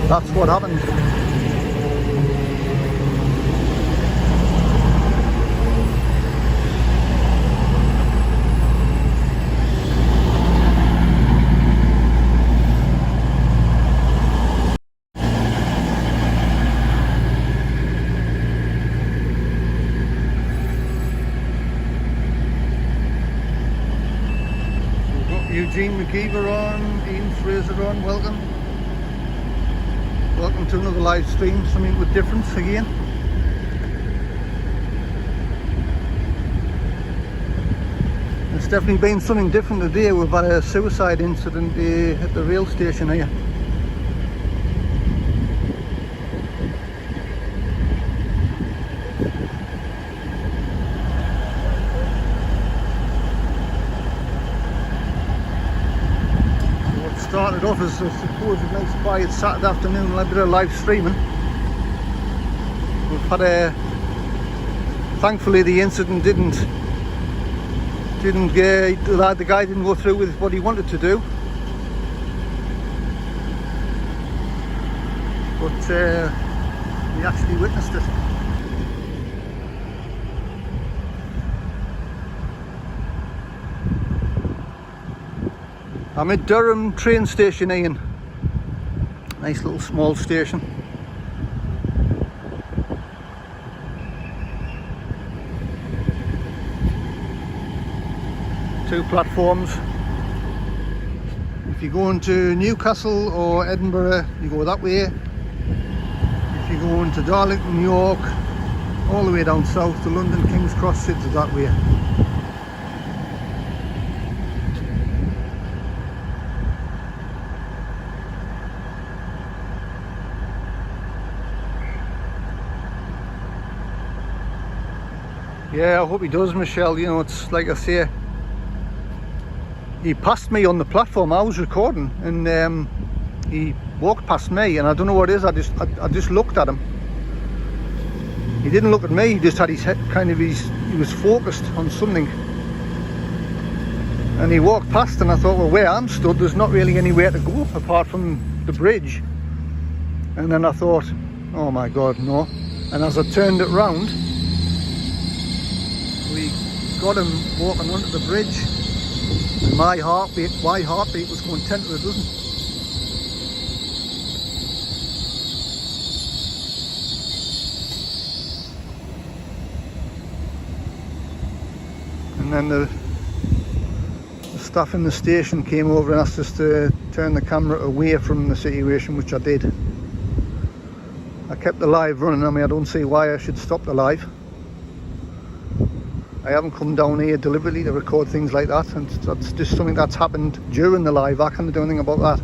Speaker 1: that's what happened. Eugene McGeever on, Ian Fraser on, welcome. Welcome to another live stream, something with difference again. It's definitely been something different today. We've had a suicide incident at the rail station here. Started off as a supposed nice quiet Saturday afternoon, a bit of live streaming. We've had thankfully the incident the guy didn't go through with what he wanted to do. But he actually witnessed it. I'm at Durham train station, Ian. Nice little small station. Two platforms. If you go into Newcastle or Edinburgh, you go that way. If you go into Darlington, York, all the way down south to London, King's Cross, it's that way. Yeah, I hope he does, Michelle. You know, it's like I say, he passed me on the platform. I was recording, and he walked past me, and I don't know what it is. I just looked at him. He didn't look at me. He just had his head he was focused on something, and he walked past, and I thought, well, where I'm stood, there's not really anywhere to go apart from the bridge. And then I thought, oh my God, no. And as I turned it round, we got him walking onto the bridge, and my heartbeat was going 10 to the dozen. And then the staff in the station came over and asked us to turn the camera away from the situation, which I did. I kept the live running. I mean, I don't see why I should stop the live. I haven't come down here deliberately to record things like that, and that's just something that's happened during the live. I can't do anything about that.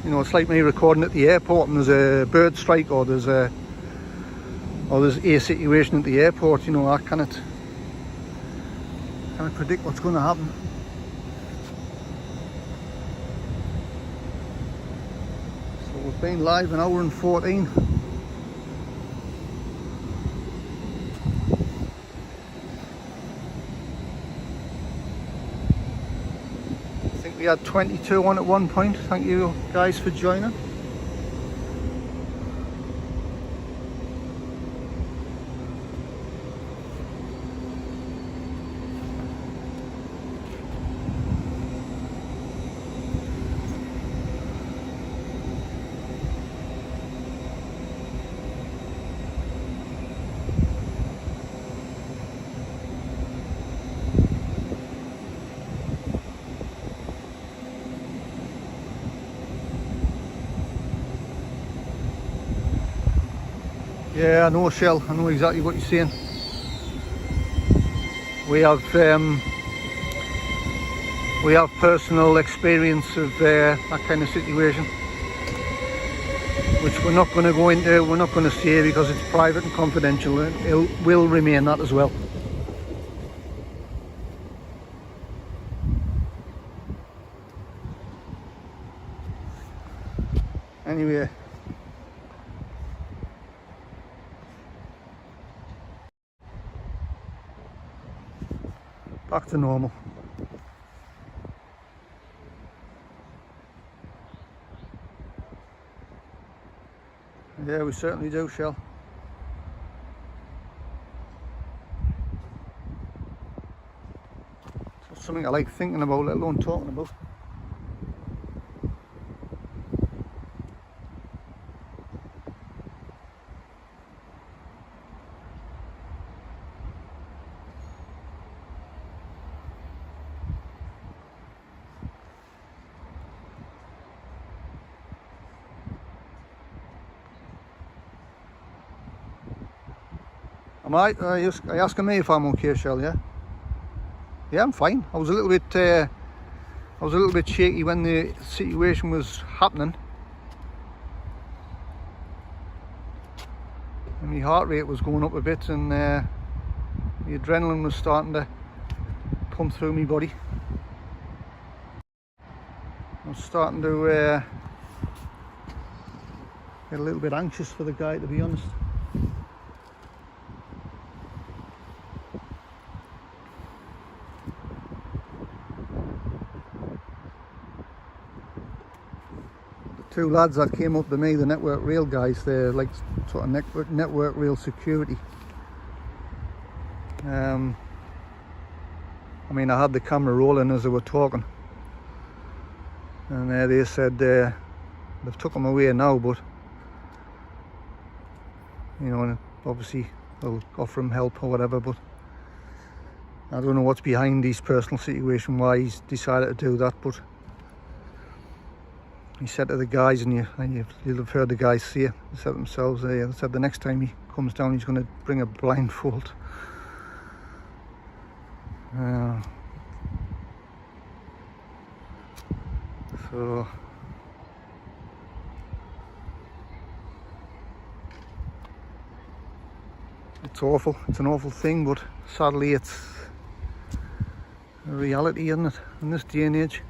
Speaker 1: You know, it's like me recording at the airport and there's a bird strike, or there's a situation at the airport. You know, I cannot predict what's going to happen. So we've been live an hour and 14. I think we had 22 on at one point. Thank you guys for joining. Yeah, I know, Shell. I know exactly what you're saying. We have personal experience of that kind of situation, which we're not going to go into. We're not going to say because it's private and confidential. It will remain that as well. Anyway. Back to normal. Yeah, we certainly do, Shell. It's something I like thinking about, let alone talking about. Are you asking me if I'm okay, Shell? Yeah. Yeah, I'm fine. I was a little bit shaky when the situation was happening, and my heart rate was going up a bit, and the adrenaline was starting to pump through my body. I was starting to get a little bit anxious for the guy, to be honest. Two lads that came up to me, the network rail guys, they're like sort of network rail security. I mean, I had the camera rolling as they were talking, and they said they've took them away now, but you know, obviously they'll offer him help or whatever, but I don't know what's behind his personal situation, why he's decided to do that. But he said to the guys, and you'll have heard the guys say it, they said themselves, they said the next time he comes down he's going to bring a blindfold. So it's awful, it's an awful thing, but sadly it's a reality, isn't it, in this day and age.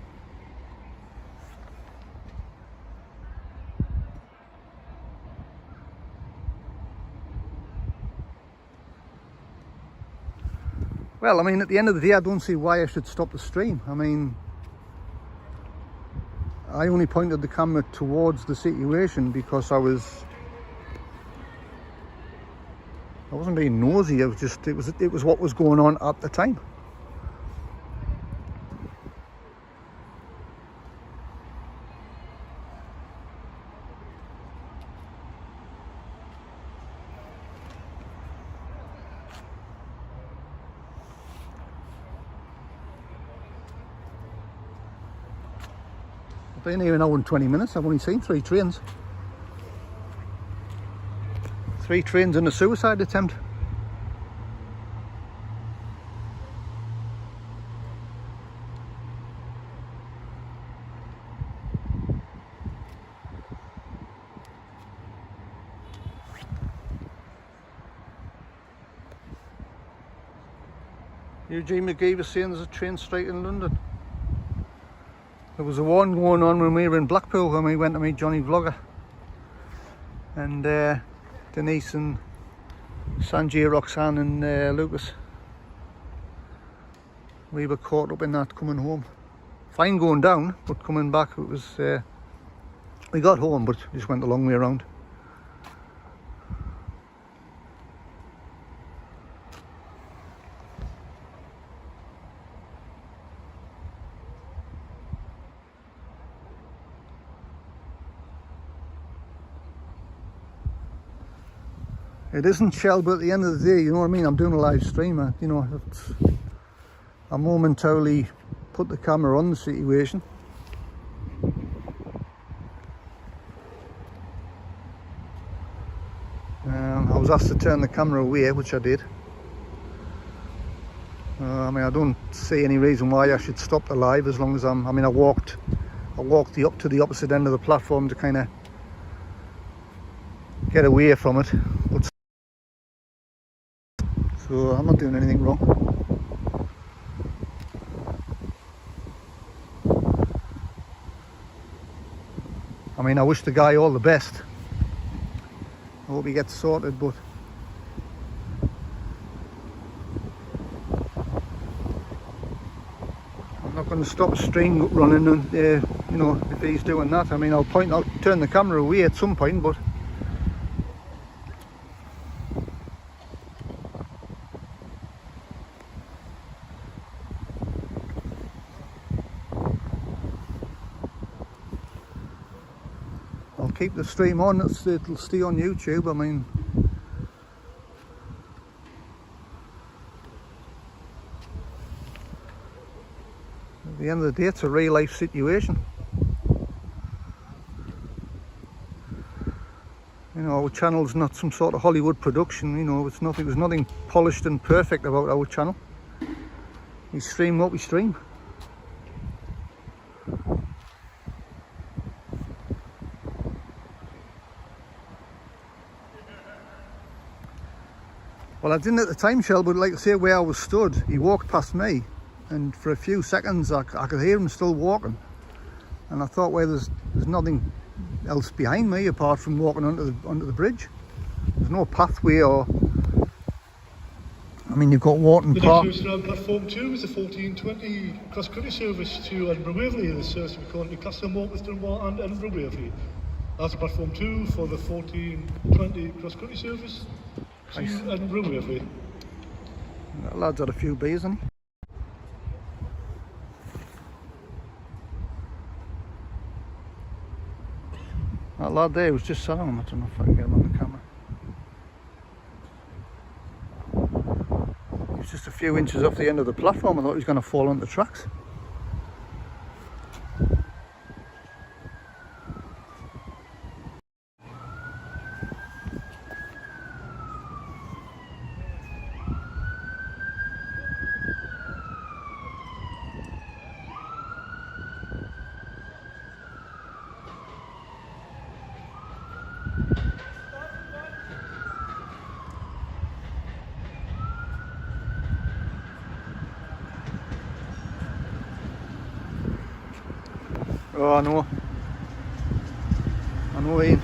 Speaker 1: Well, I mean, at the end of the day, I don't see why I should stop the stream. I mean, I only pointed the camera towards the situation because I wasn't being nosy. It was just, it was what was going on at the time. I've been here an hour and 20 minutes. I've only seen 3 trains. 3 trains and a suicide attempt. Eugene McGee was saying there's a train strike in London. There was a one going on when we were in Blackpool when we went to meet Johnny Vlogger. And Denise and Sanjay, Roxanne and Lucas. We were caught up in that coming home. Fine going down, but coming back it was... we got home, but just went the long way around. It isn't shell, but at the end of the day, you know what I mean, I'm doing a live stream, you know, I momentarily put the camera on the situation. I was asked to turn the camera away, which I did. I mean, I don't see any reason why I should stop the live as long as I walked up to the opposite end of the platform to kind of get away from it. But so I'm not doing anything wrong. I mean, I wish the guy all the best. I hope he gets sorted, but I'm not going to stop a stream running, and you know, if he's doing that. I mean, I'll turn the camera away at some point, but I'll keep the stream on. It'll stay on YouTube. I mean, at the end of the day, it's a real life situation. You know, our channel's not some sort of Hollywood production. You know, there's nothing polished and perfect about our channel. We stream what we stream. Well, I didn't at the time, Shell, but like I say, where I was stood, he walked past me, and for a few seconds I could hear him still walking, and I thought, well, there's nothing else behind me apart from walking onto the bridge. There's no pathway or I mean, you've got Wharton
Speaker 6: The
Speaker 1: Park.
Speaker 6: next race around platform 2 is the 1420 cross-country service to Edinburgh Waverley. The service will be called Newcastle, Morpeth, and Edinburgh Waverley. That's platform 2 for the 1420 cross-country service to
Speaker 1: Nice.
Speaker 6: Edinburgh Waverley.
Speaker 1: That lad's had a few beers, hasn't he? That lad there was just selling him. I don't know if I can get him on the camera. He was just a few inches off the end of the platform. I thought he was going to fall on the tracks. Oh, I know. I know, Ian.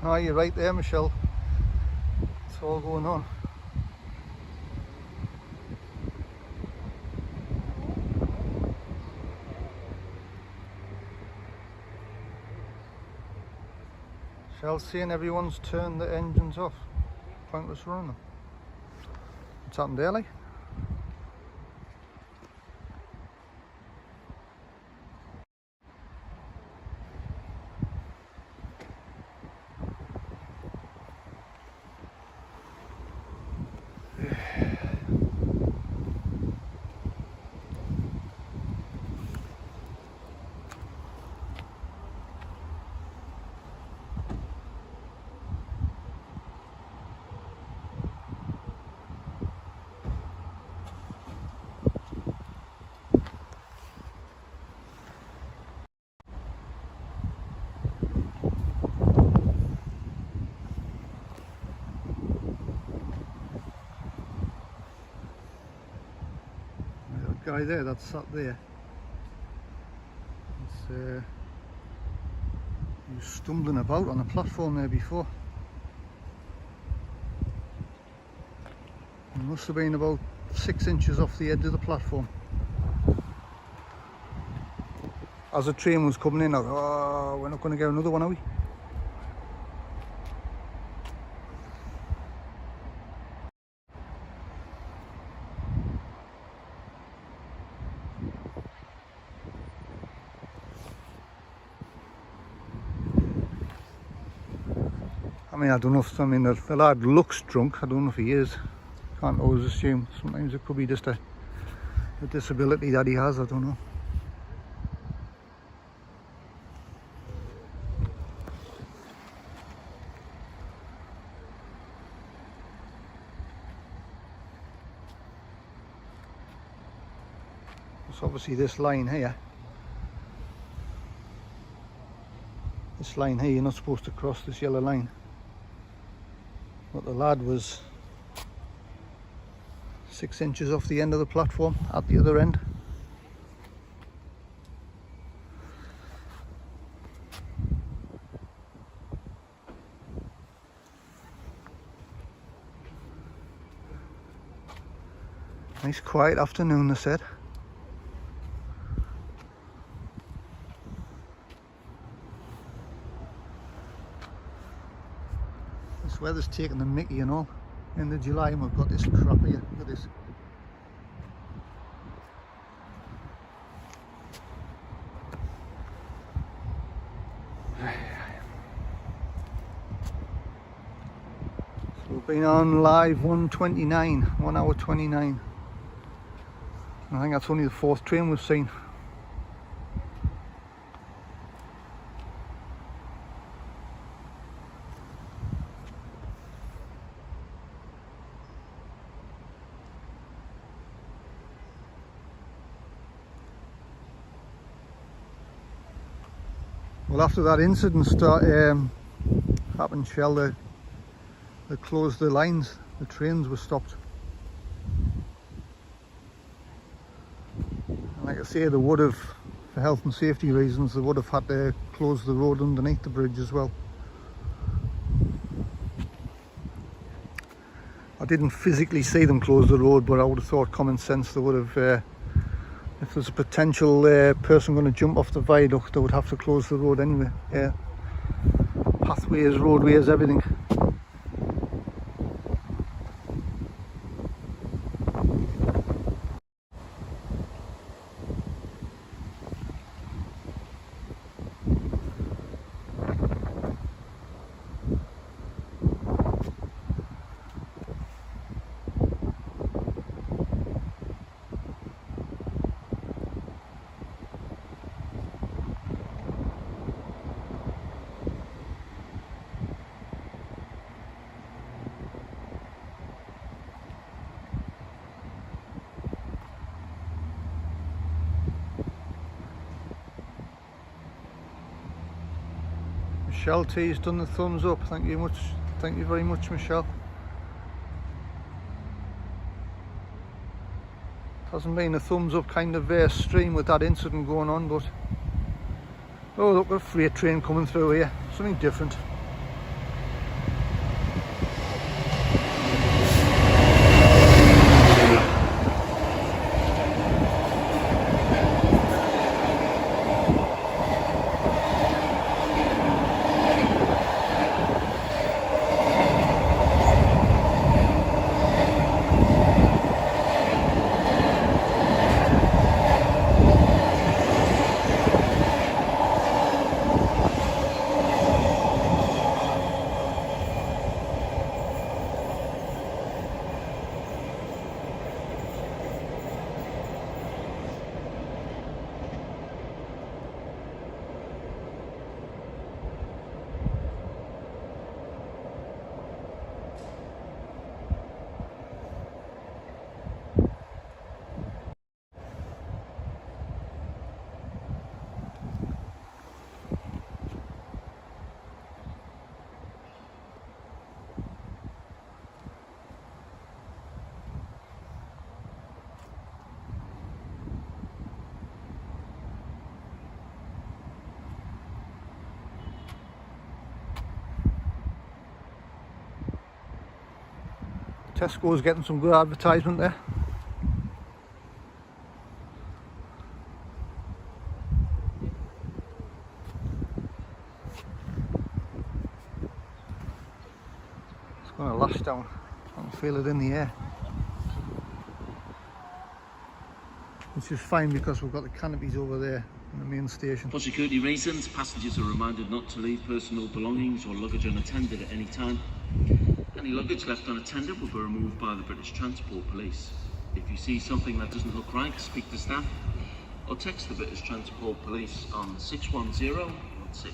Speaker 1: Oh, you're right there, Michelle. It's all going on. Michelle's saying everyone's turned the engines off. Pointless running them. What's happened there, like? guy there that's sat there. He was stumbling about on the platform there before. He must have been about 6 inches off the edge of the platform. As the train was coming in, I thought, oh, we're not going to get another one, are we? I mean, I don't know if, the lad looks drunk. I don't know if he is. Can't always assume. Sometimes it could be just a disability that he has, I don't know. It's obviously this line here. This line here, you're not supposed to cross this yellow line. But the lad was 6 inches off the end of the platform at the other end. Nice quiet afternoon, they said. This weather's taking the mickey and all. End of July and we've got this crap here. Look at this. So we've been on live 1:29, 1 hour 29. I think that's only the 4th train we've seen. Well, after that incident happened, Shell, they closed the lines. The trains were stopped. And like I say, they would have, for health and safety reasons, they would have had to close the road underneath the bridge as well. I didn't physically see them close the road, but I would have thought common sense they would have. If there's a potential person going to jump off the viaduct, they would have to close the road anyway. Yeah. Pathways, roadways, everything. Michelle T's done the thumbs up. Thank you much. Thank you very much, Michelle. Hasn't been a thumbs up kind of stream with that incident going on, but oh look, a freight train coming through here. Something different. Tesco's getting some good advertisement there. It's going to lash down. I can feel it in the air. Which is fine because we've got the canopies over there in the main station.
Speaker 8: For security reasons, passengers are reminded not to leave personal belongings or luggage unattended at any time. Any luggage left unattended will be removed by the British Transport Police. If you see something that doesn't look right, speak to staff or text the British Transport Police on 61016.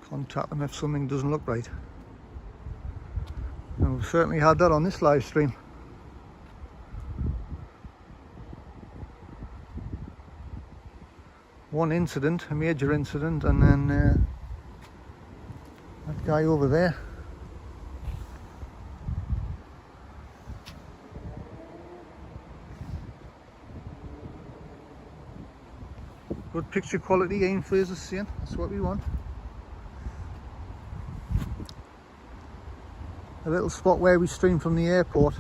Speaker 1: Contact them if something doesn't look right. And we've certainly had that on this live stream. One incident, a major incident, and then that guy over there. Good picture quality, Ian Fraser's saying. That's what we want. A little spot where we stream from the airport.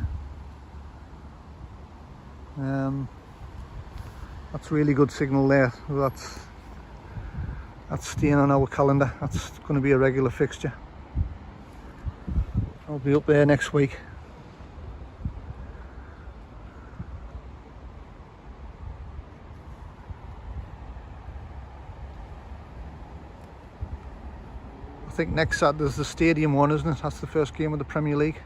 Speaker 1: That's really good signal there. That's staying on our calendar. That's going to be a regular fixture. I'll be up there next week. I think next Saturday's the stadium one, isn't it? That's the first game of the Premier League.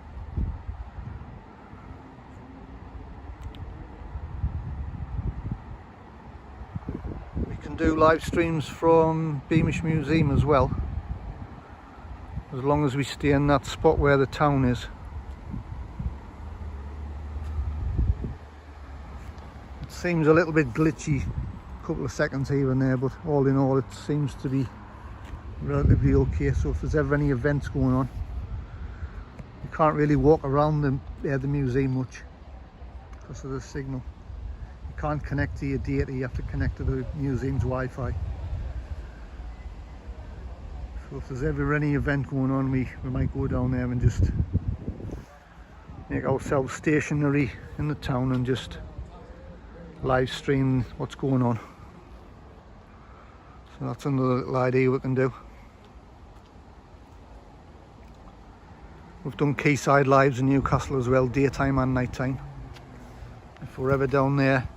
Speaker 1: We can do live streams from Beamish Museum as well, as long as we stay in that spot where the town is. It seems a little bit glitchy, a couple of seconds here and there, but all in all it seems to be relatively okay. So if there's ever any events going on, you can't really walk around the museum much because of the signal. You can't connect to your data, you have to connect to the museum's Wi-Fi. So if there's ever any event going on, we might go down there and just make ourselves stationary in the town and just live stream what's going on. So that's another little idea we can do. We've done Quayside Lives in Newcastle as well, daytime and nighttime. If we're ever down there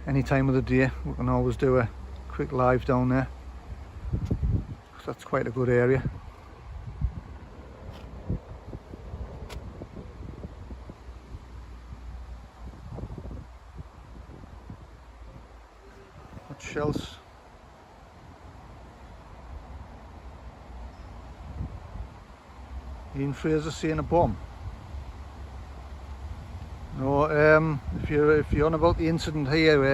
Speaker 1: any time of the day, we can always do a quick live down there. So that's quite a good area. What else? Ian Fraser saying a bomb. No, if you're on about the incident here,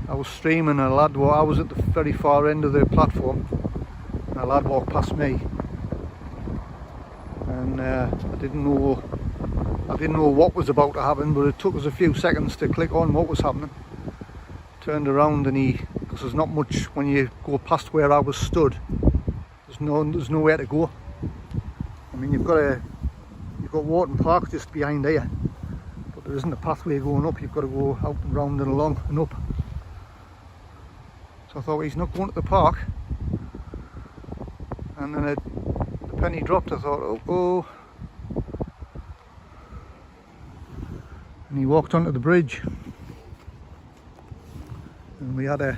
Speaker 1: I was streaming and a lad, I was at the very far end of the platform and a lad walked past me, and I didn't know what was about to happen, but it took us a few seconds to click on what was happening. Turned around and because there's not much when you go past where I was stood, there's nowhere to go. I mean, you've got Wharton Park just behind here, but there isn't a pathway going up. You've got to go out and round and along and up. So I thought, well, he's not going to the park. And then the penny dropped. I thought, oh. And he walked onto the bridge. And we had a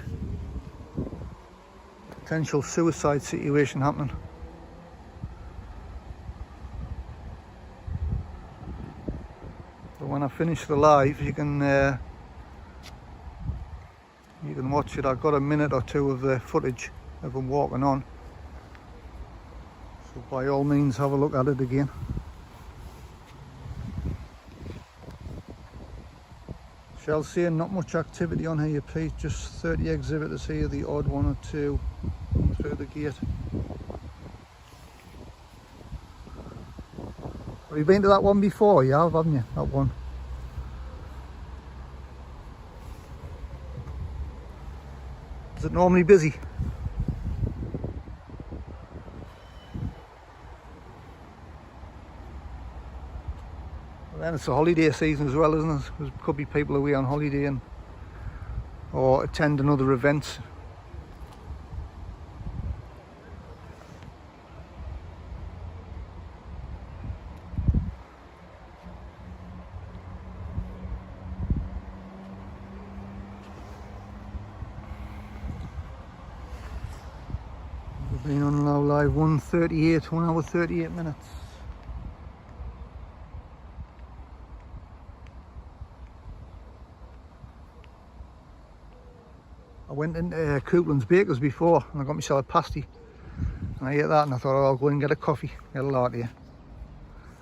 Speaker 1: potential suicide situation happening. But when I finish the live, you can watch it. I've got a minute or two of the footage of him walking on. So by all means, have a look at it again. Chelsea, not much activity on here, Pete. Just 30 exhibitors here, the odd one or two through the gate. Have you been to that one before? You have, haven't you? That one. Is it normally busy? then it's a holiday season as well, isn't it? There could be people away on holiday and or attending other events. We've been on now live 1:38, 1 hour 38 minutes. I went into Coupland's Bakers before and I got myself a pasty and I ate that and I thought, oh, I'll go and get a coffee, get a latte.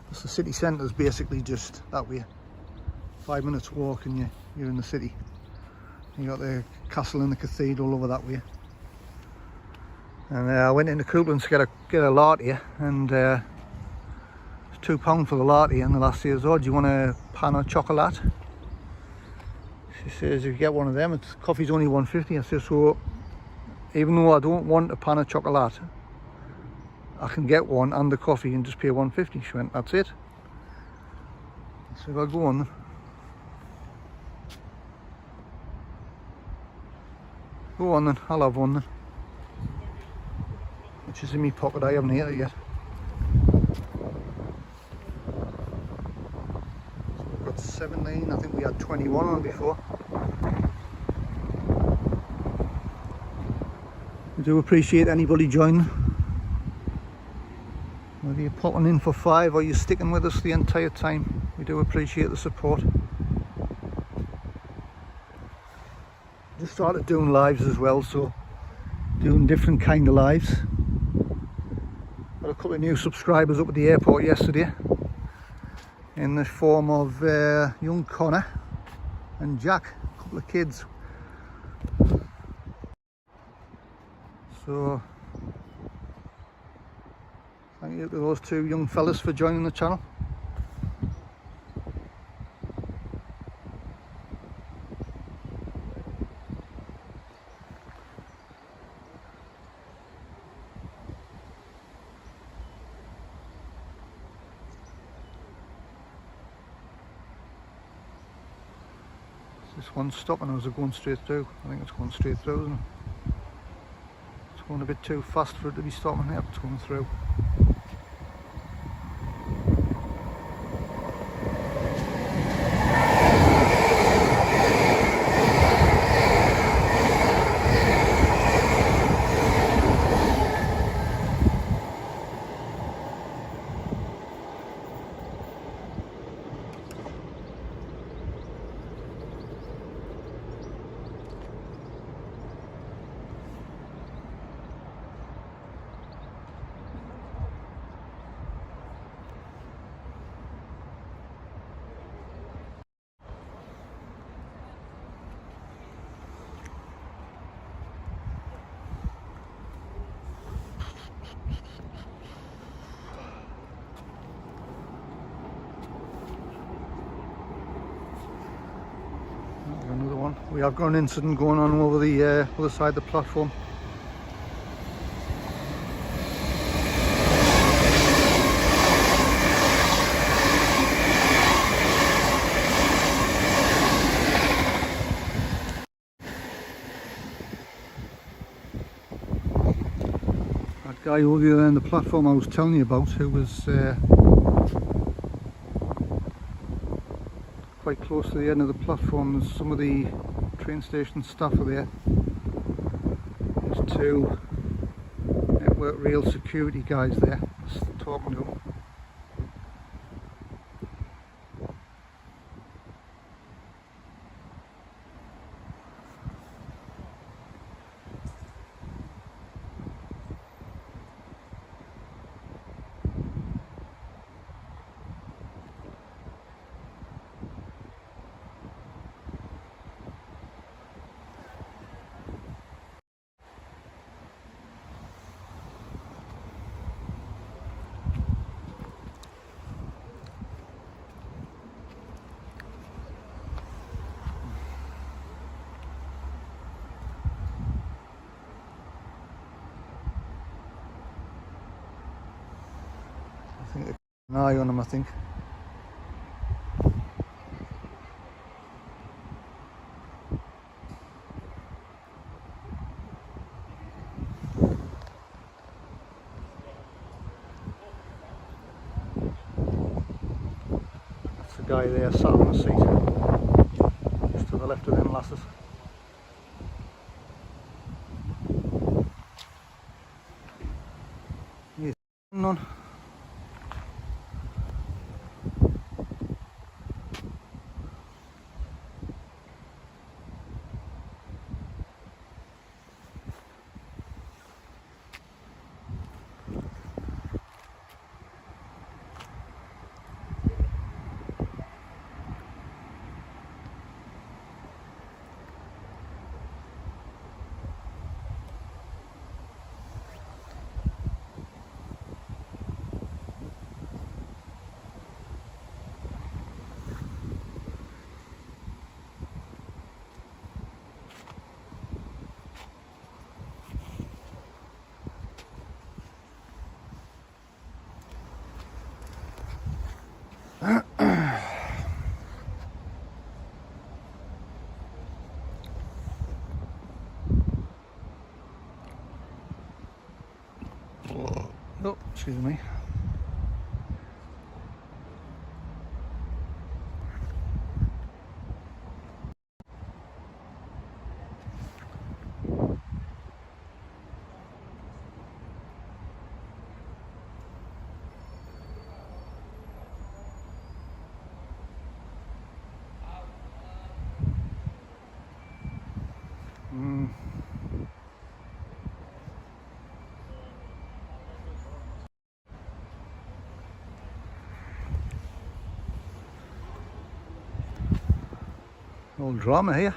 Speaker 1: Because the city centre's basically just that way. 5 minutes walk and you're in the city. You got the castle and the cathedral over that way. And I went into Coupland's to get a latte and it's £2 for the latte, and the last says, oh, do you want a pan of chocolate? She says, if you get one of them, coffee's only £1.50. I said, so even though I don't want a pan of chocolate, I can get one and the coffee and just pay £1.50. She went, that's it. I said, well, go on then. Go on then, I'll have one then. Which is in my pocket, I haven't ate it yet. So we've got 17, I think we had 21 on before. We do appreciate anybody joining. Whether you're popping in for 5 or you're sticking with us the entire time, we do appreciate the support. Just started doing lives as well, so doing different kind of lives. Got a couple of new subscribers up at the airport yesterday in the form of young Connor and Jack, a couple of kids. So thank you to those two young fellas for joining the channel. This one's stopping, or is it going straight through? I think it's going straight through, isn't it? It's going a bit too fast for it to be stopping. Yep, it's going through. Another one. We have got an incident going on over the other side of the platform. That guy over the other end of the platform I was telling you about, who was quite close to the end of the platform. There's some of the train station staff are there. There's two Network Rail security guys there just talking to them. I think they've got an eye on him, I think. guy there sat on the seat just to the left of them lasses. Yes, none. Oh, excuse me. Old drama here.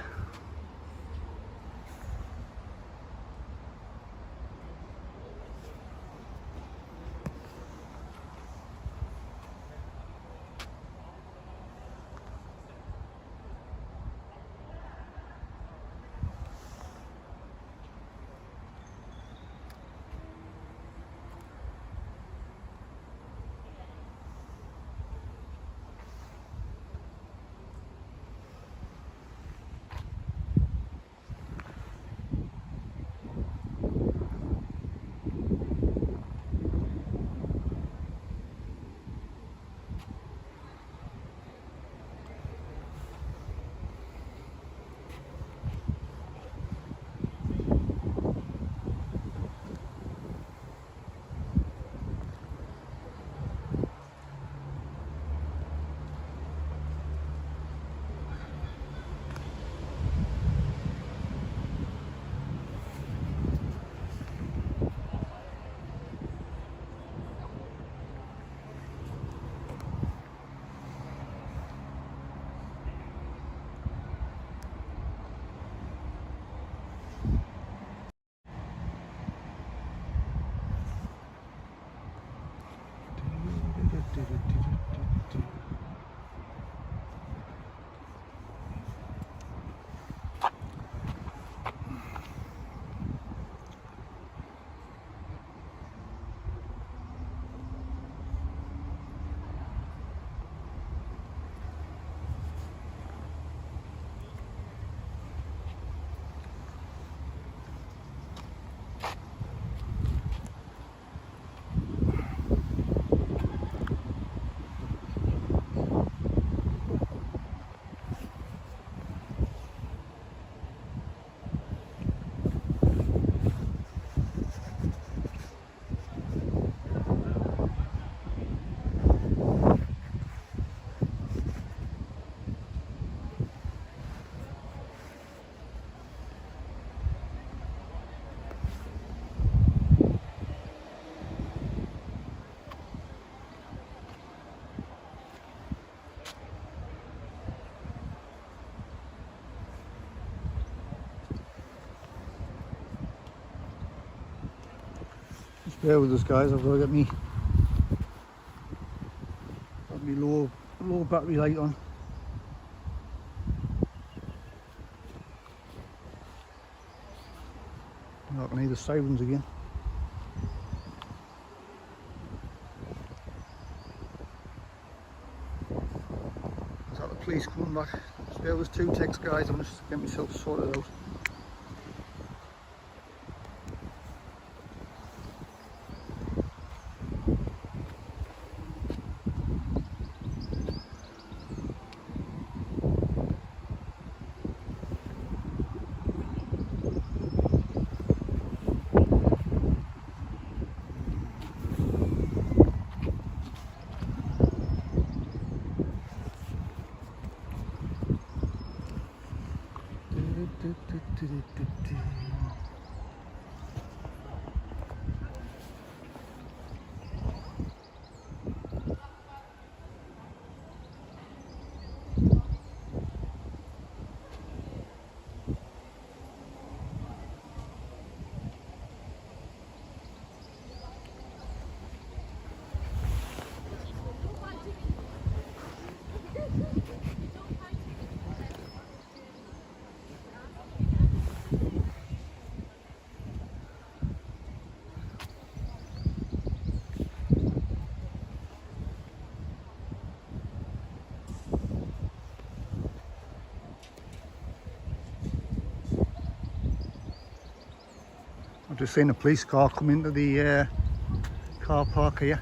Speaker 1: Just bear with us guys, I've got to get me low battery light on. I'm not going to hear the sirens again. Is that the police coming back? Just bear with us 2 ticks guys, I'm just getting myself sorted out. just seen a police car come into the car park here.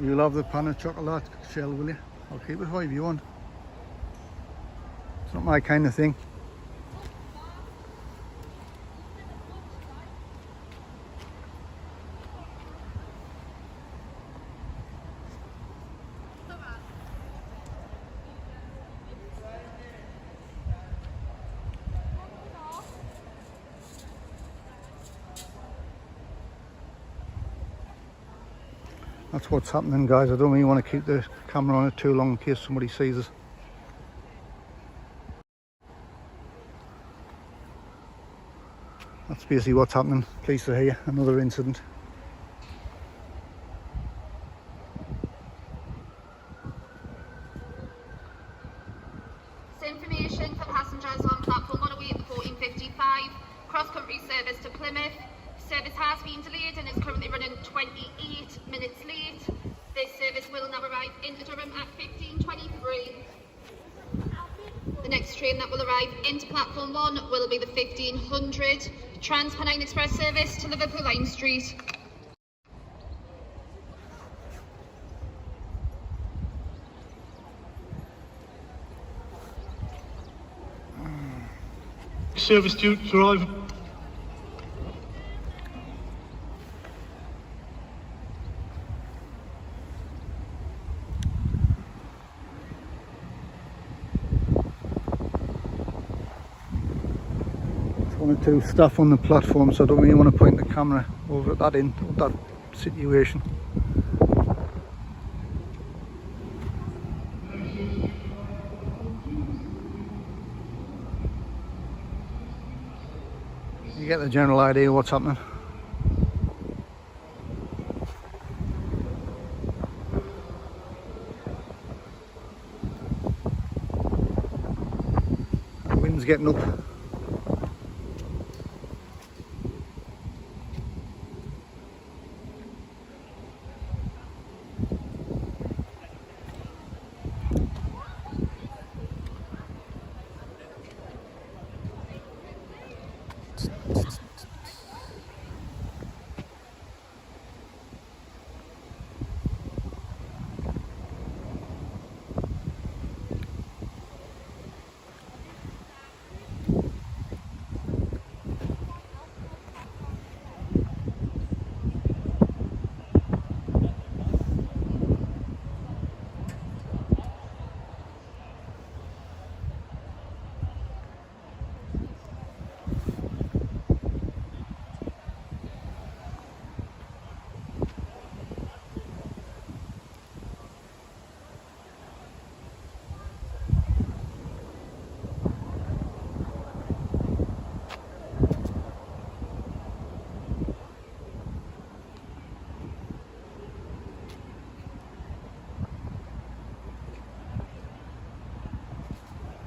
Speaker 1: You'll have the pan of chocolate shell, will you? I'll keep it 5 you want. It's not my kind of thing. That's what's happening, guys. I don't really want to keep the camera on it too long in case somebody sees us. That's basically what's happening. Police are here, another incident.
Speaker 9: Information for passengers on platform 108 at the 14:55 cross-country service to Plymouth. Service has been delayed and is currently running 28 minutes late. This service will now arrive into Durham at 15:23. The next train that will arrive into platform 1 will be the 1500 Trans-Pennine Express service to Liverpool Line Street.
Speaker 6: Service due to arrive.
Speaker 1: One or two staff on the platform, so I don't really want to point the camera over at that situation. You get the general idea of what's happening. The wind's getting up.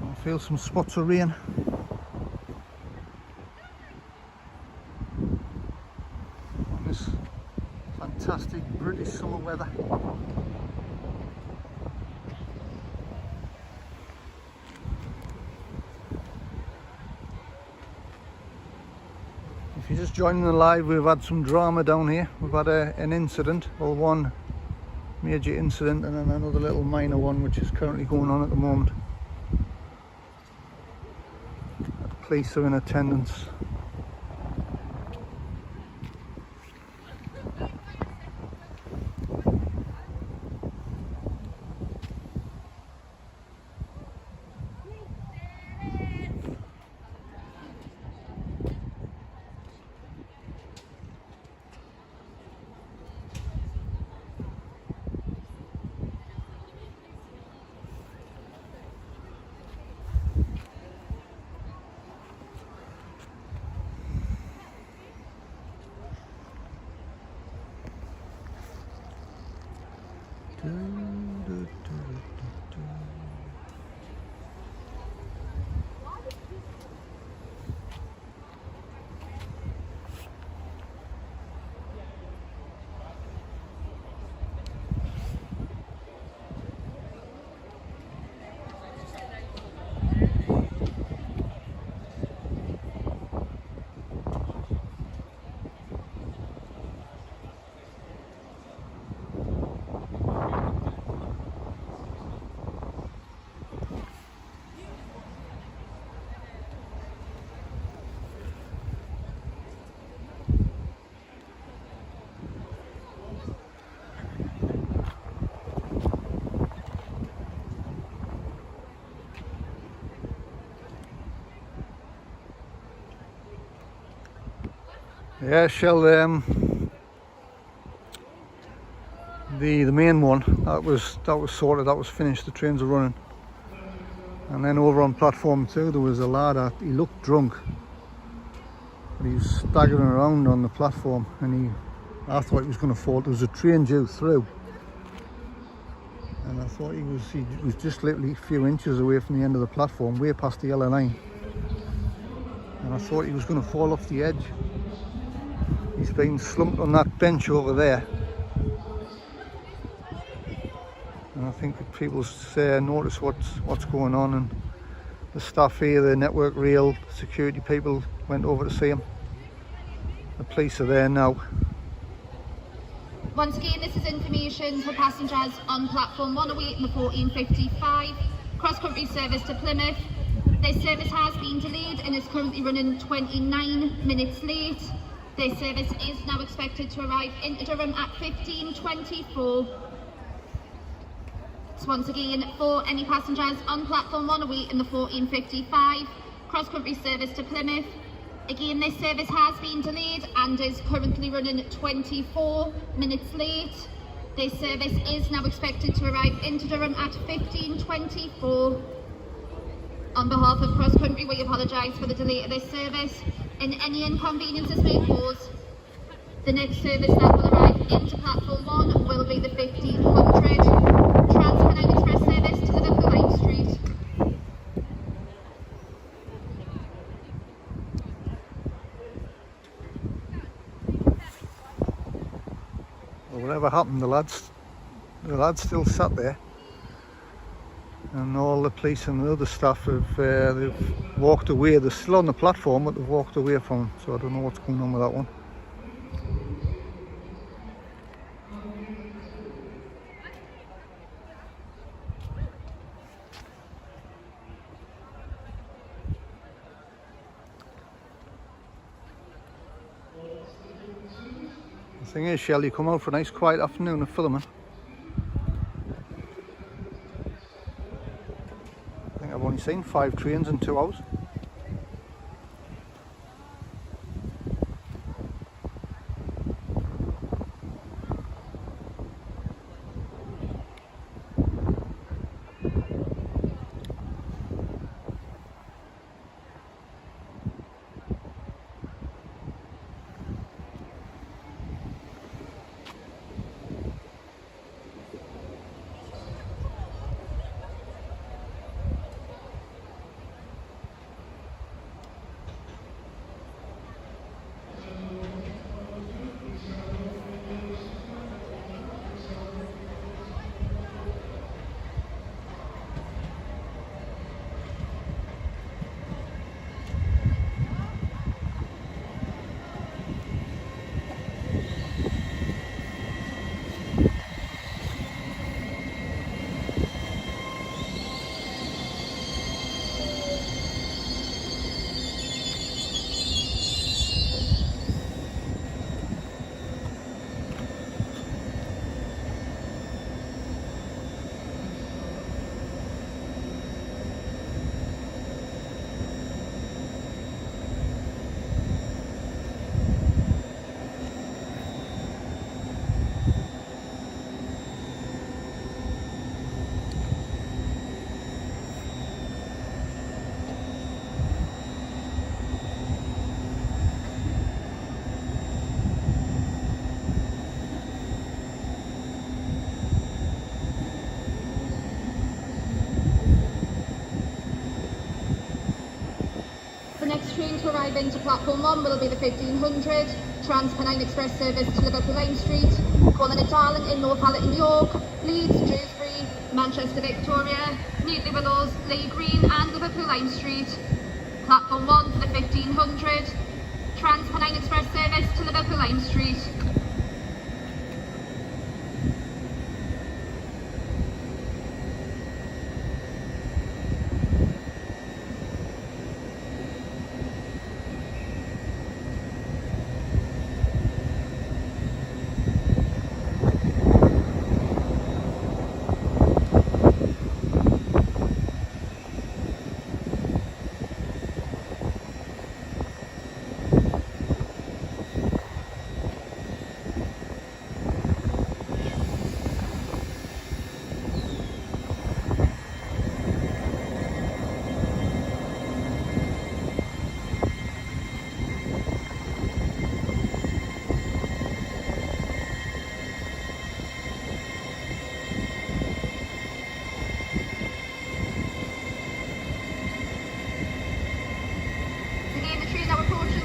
Speaker 1: I feel some spots of rain. On this fantastic British summer weather. If you're just joining the live, we've had some drama down here. We've had an incident, well, one major incident and then another little minor one which is currently going on at the moment. Police are in attendance. Yeah, Shell, the main one that was sorted, that was finished, the trains are running. And then over on platform 2 there was a lad that he looked drunk, but he was staggering around on the platform, and I thought he was going to fall. There was a train due through, and I thought he was just literally a few inches away from the end of the platform, way past the yellow line, and I thought he was going to fall off the edge. He's been slumped on that bench over there, and I think that people notice what's going on, and the staff here, the network rail security people, went over to see him. The police are there now.
Speaker 9: Once again, this is information for passengers on platform 108 in the 14:55 cross-country service to Plymouth. This service has been delayed and is currently running 29 minutes late. This service is now expected to arrive into Durham at 15:24. So once again, for any passengers on platform 108 in the 14:55 cross-country service to Plymouth. Again, this service has been delayed and is currently running 24 minutes late. This service is now expected to arrive into Durham at 15:24. On behalf of Cross Country, we apologise for the delay of this service and any inconveniences may cause. The next service that will arrive into platform 1 will be the 1500 Trans-Pennine Express service to Liverpool High Street.
Speaker 1: Well, whatever happened, the lads still sat there, and all the police and the other staff have they've walked away. They're still on the platform, but they've walked away from them, so I don't know what's going on with that one. The thing is, Shell, you come out for a nice quiet afternoon of filming. I think I've only seen 5 trains in 2 hours.
Speaker 9: arriving to platform 1 will be the 1500, Trans-Pennine Express service to Liverpool Lime Street, calling at Darling in Northallerton, York, Leeds, Dewsbury, Manchester Victoria, Neatley Willows, Lea Green and Liverpool Lime Street. Platform 1 for the 1500, Trans-Pennine Express service to Liverpool Lime Street.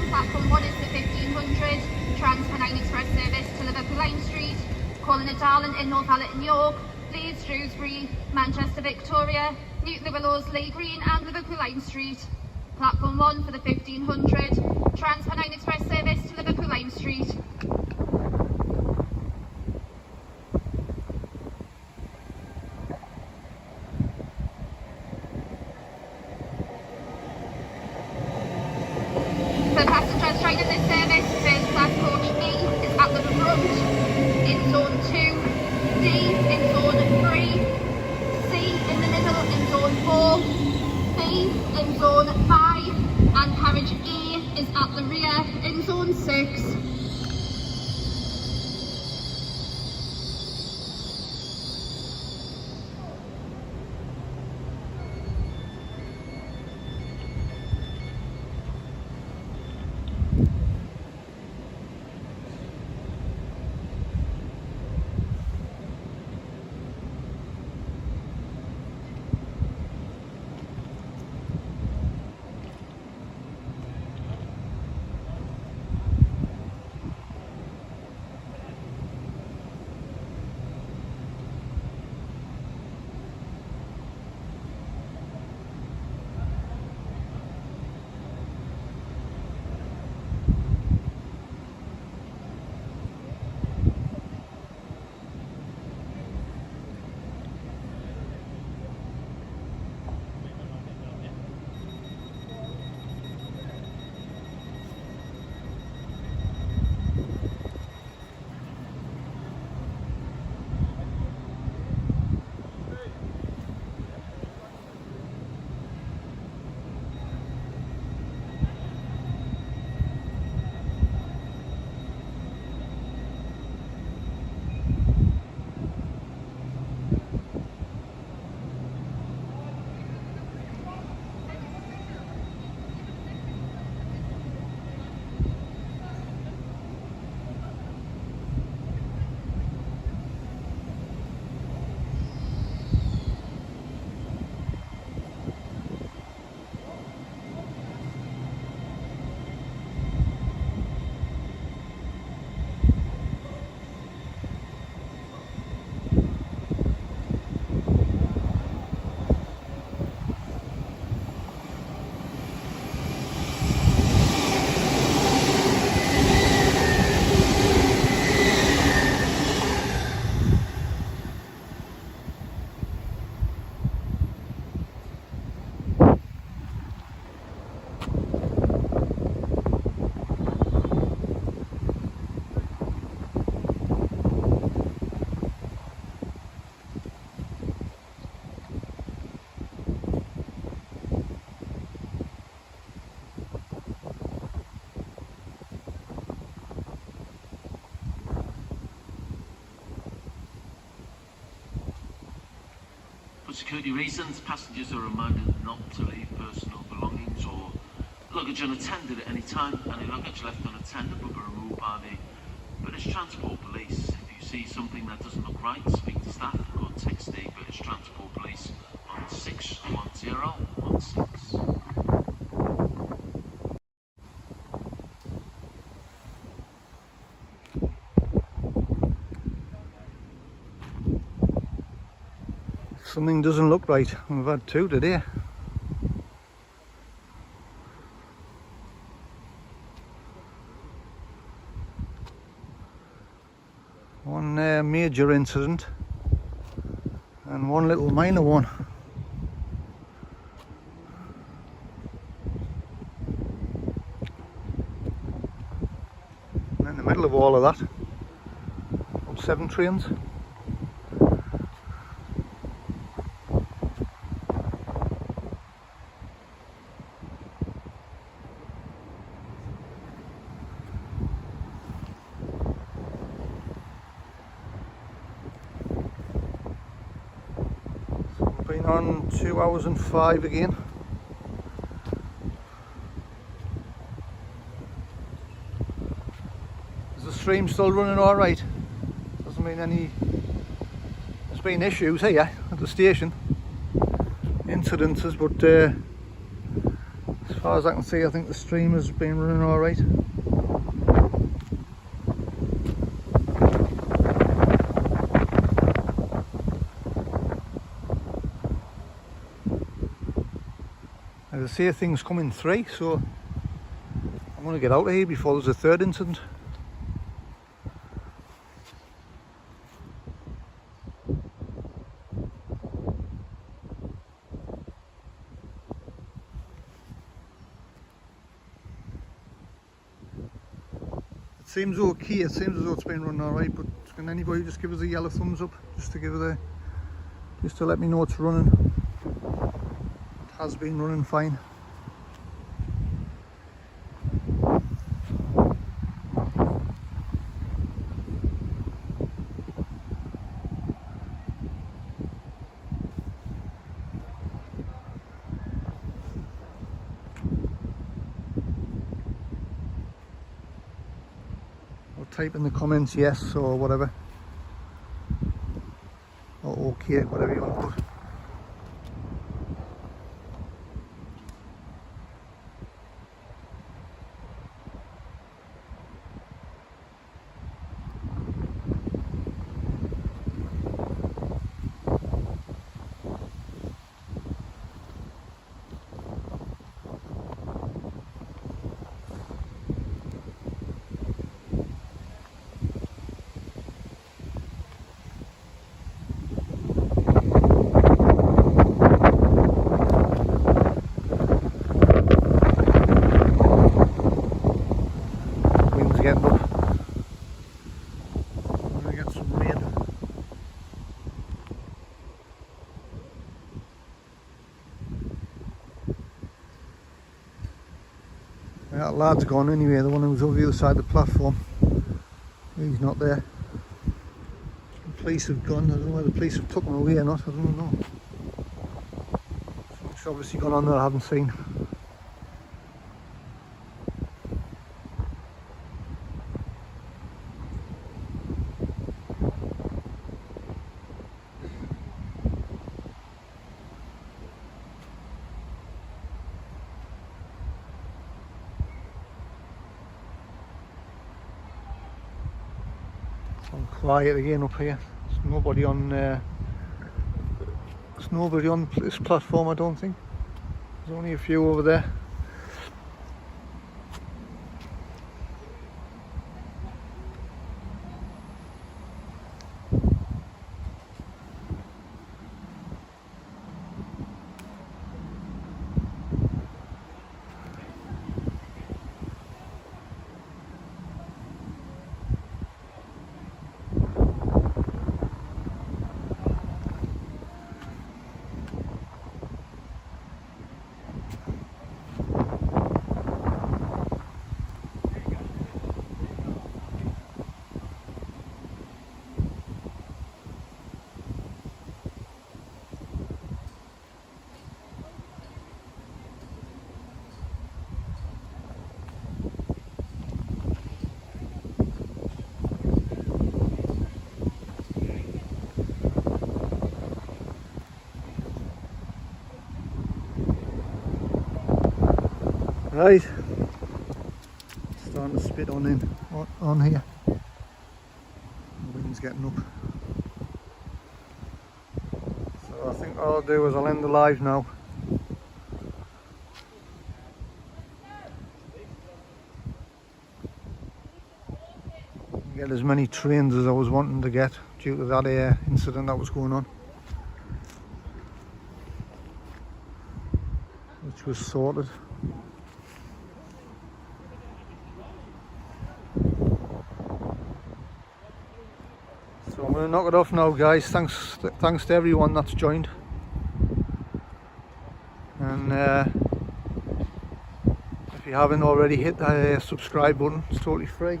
Speaker 9: Platform 1 is the 1500, Trans-Pennine Express service to Liverpool Lime Street, calling at Darling in Northallerton, York, Leeds, Dewsbury, Manchester Victoria, Neatley Willows, Lea Green and Liverpool Lime Street. Platform 1 for the 1500, Trans-Pennine Express service to Liverpool Lime Street. For passengers joining this service, first class coach E is at the front, in zone 2, D in zone 3, C in the middle in zone 4, B in zone 5, and carriage A is at the rear in zone 6.
Speaker 8: For security reasons, passengers are reminded not to leave personal belongings or luggage unattended at any time. Any luggage left unattended will be removed by the British Transport Police. If you see something that doesn't look right, speak to staff or text the British Transport Police on 61016.
Speaker 1: Something doesn't look right. We've had two today. One major incident and one little minor one. And in the middle of all of that, about 7 trains. Been on 2 hours and 5 again. Is the stream still running alright? Doesn't mean any... There's been issues here at the station, incidences, but as far as I can see, I think the stream has been running alright. As I say, things come in 3, so I'm going to get out of here before there's a third incident. It seems okay, it seems as though it's been running alright, but can anybody just give us a yellow thumbs up, just to give it a, just to let me know it's running. Has been running fine. Or type in the comments yes or whatever, or okay, whatever you want to put. Getting up. We're going to get some rain. That lad's gone anyway, the one who was over the other side of the platform. He's not there. The police have gone. I don't know whether the police have taken him away or not, I don't know. Something's obviously gone on that I haven't seen. Quiet again up here. There's nobody on this platform, I don't think. There's only a few over there. Right, starting to spit on here. The wind's getting up. So So I think all I'll do is I'll end the live now. Get as many trains as I was wanting to get due to that incident that was going on, which was sorted. So I'm going to knock it off now, guys. Thanks to everyone that's joined, and if you haven't already, hit the subscribe button. It's totally free.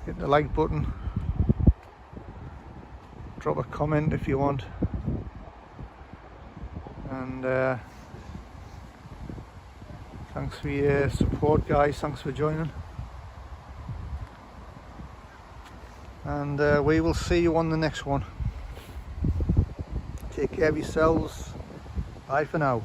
Speaker 1: Hit the like button, drop a comment if you want, and thanks for your support, guys. Thanks for joining, and we will see you on the next one. Take care of yourselves. Bye for now.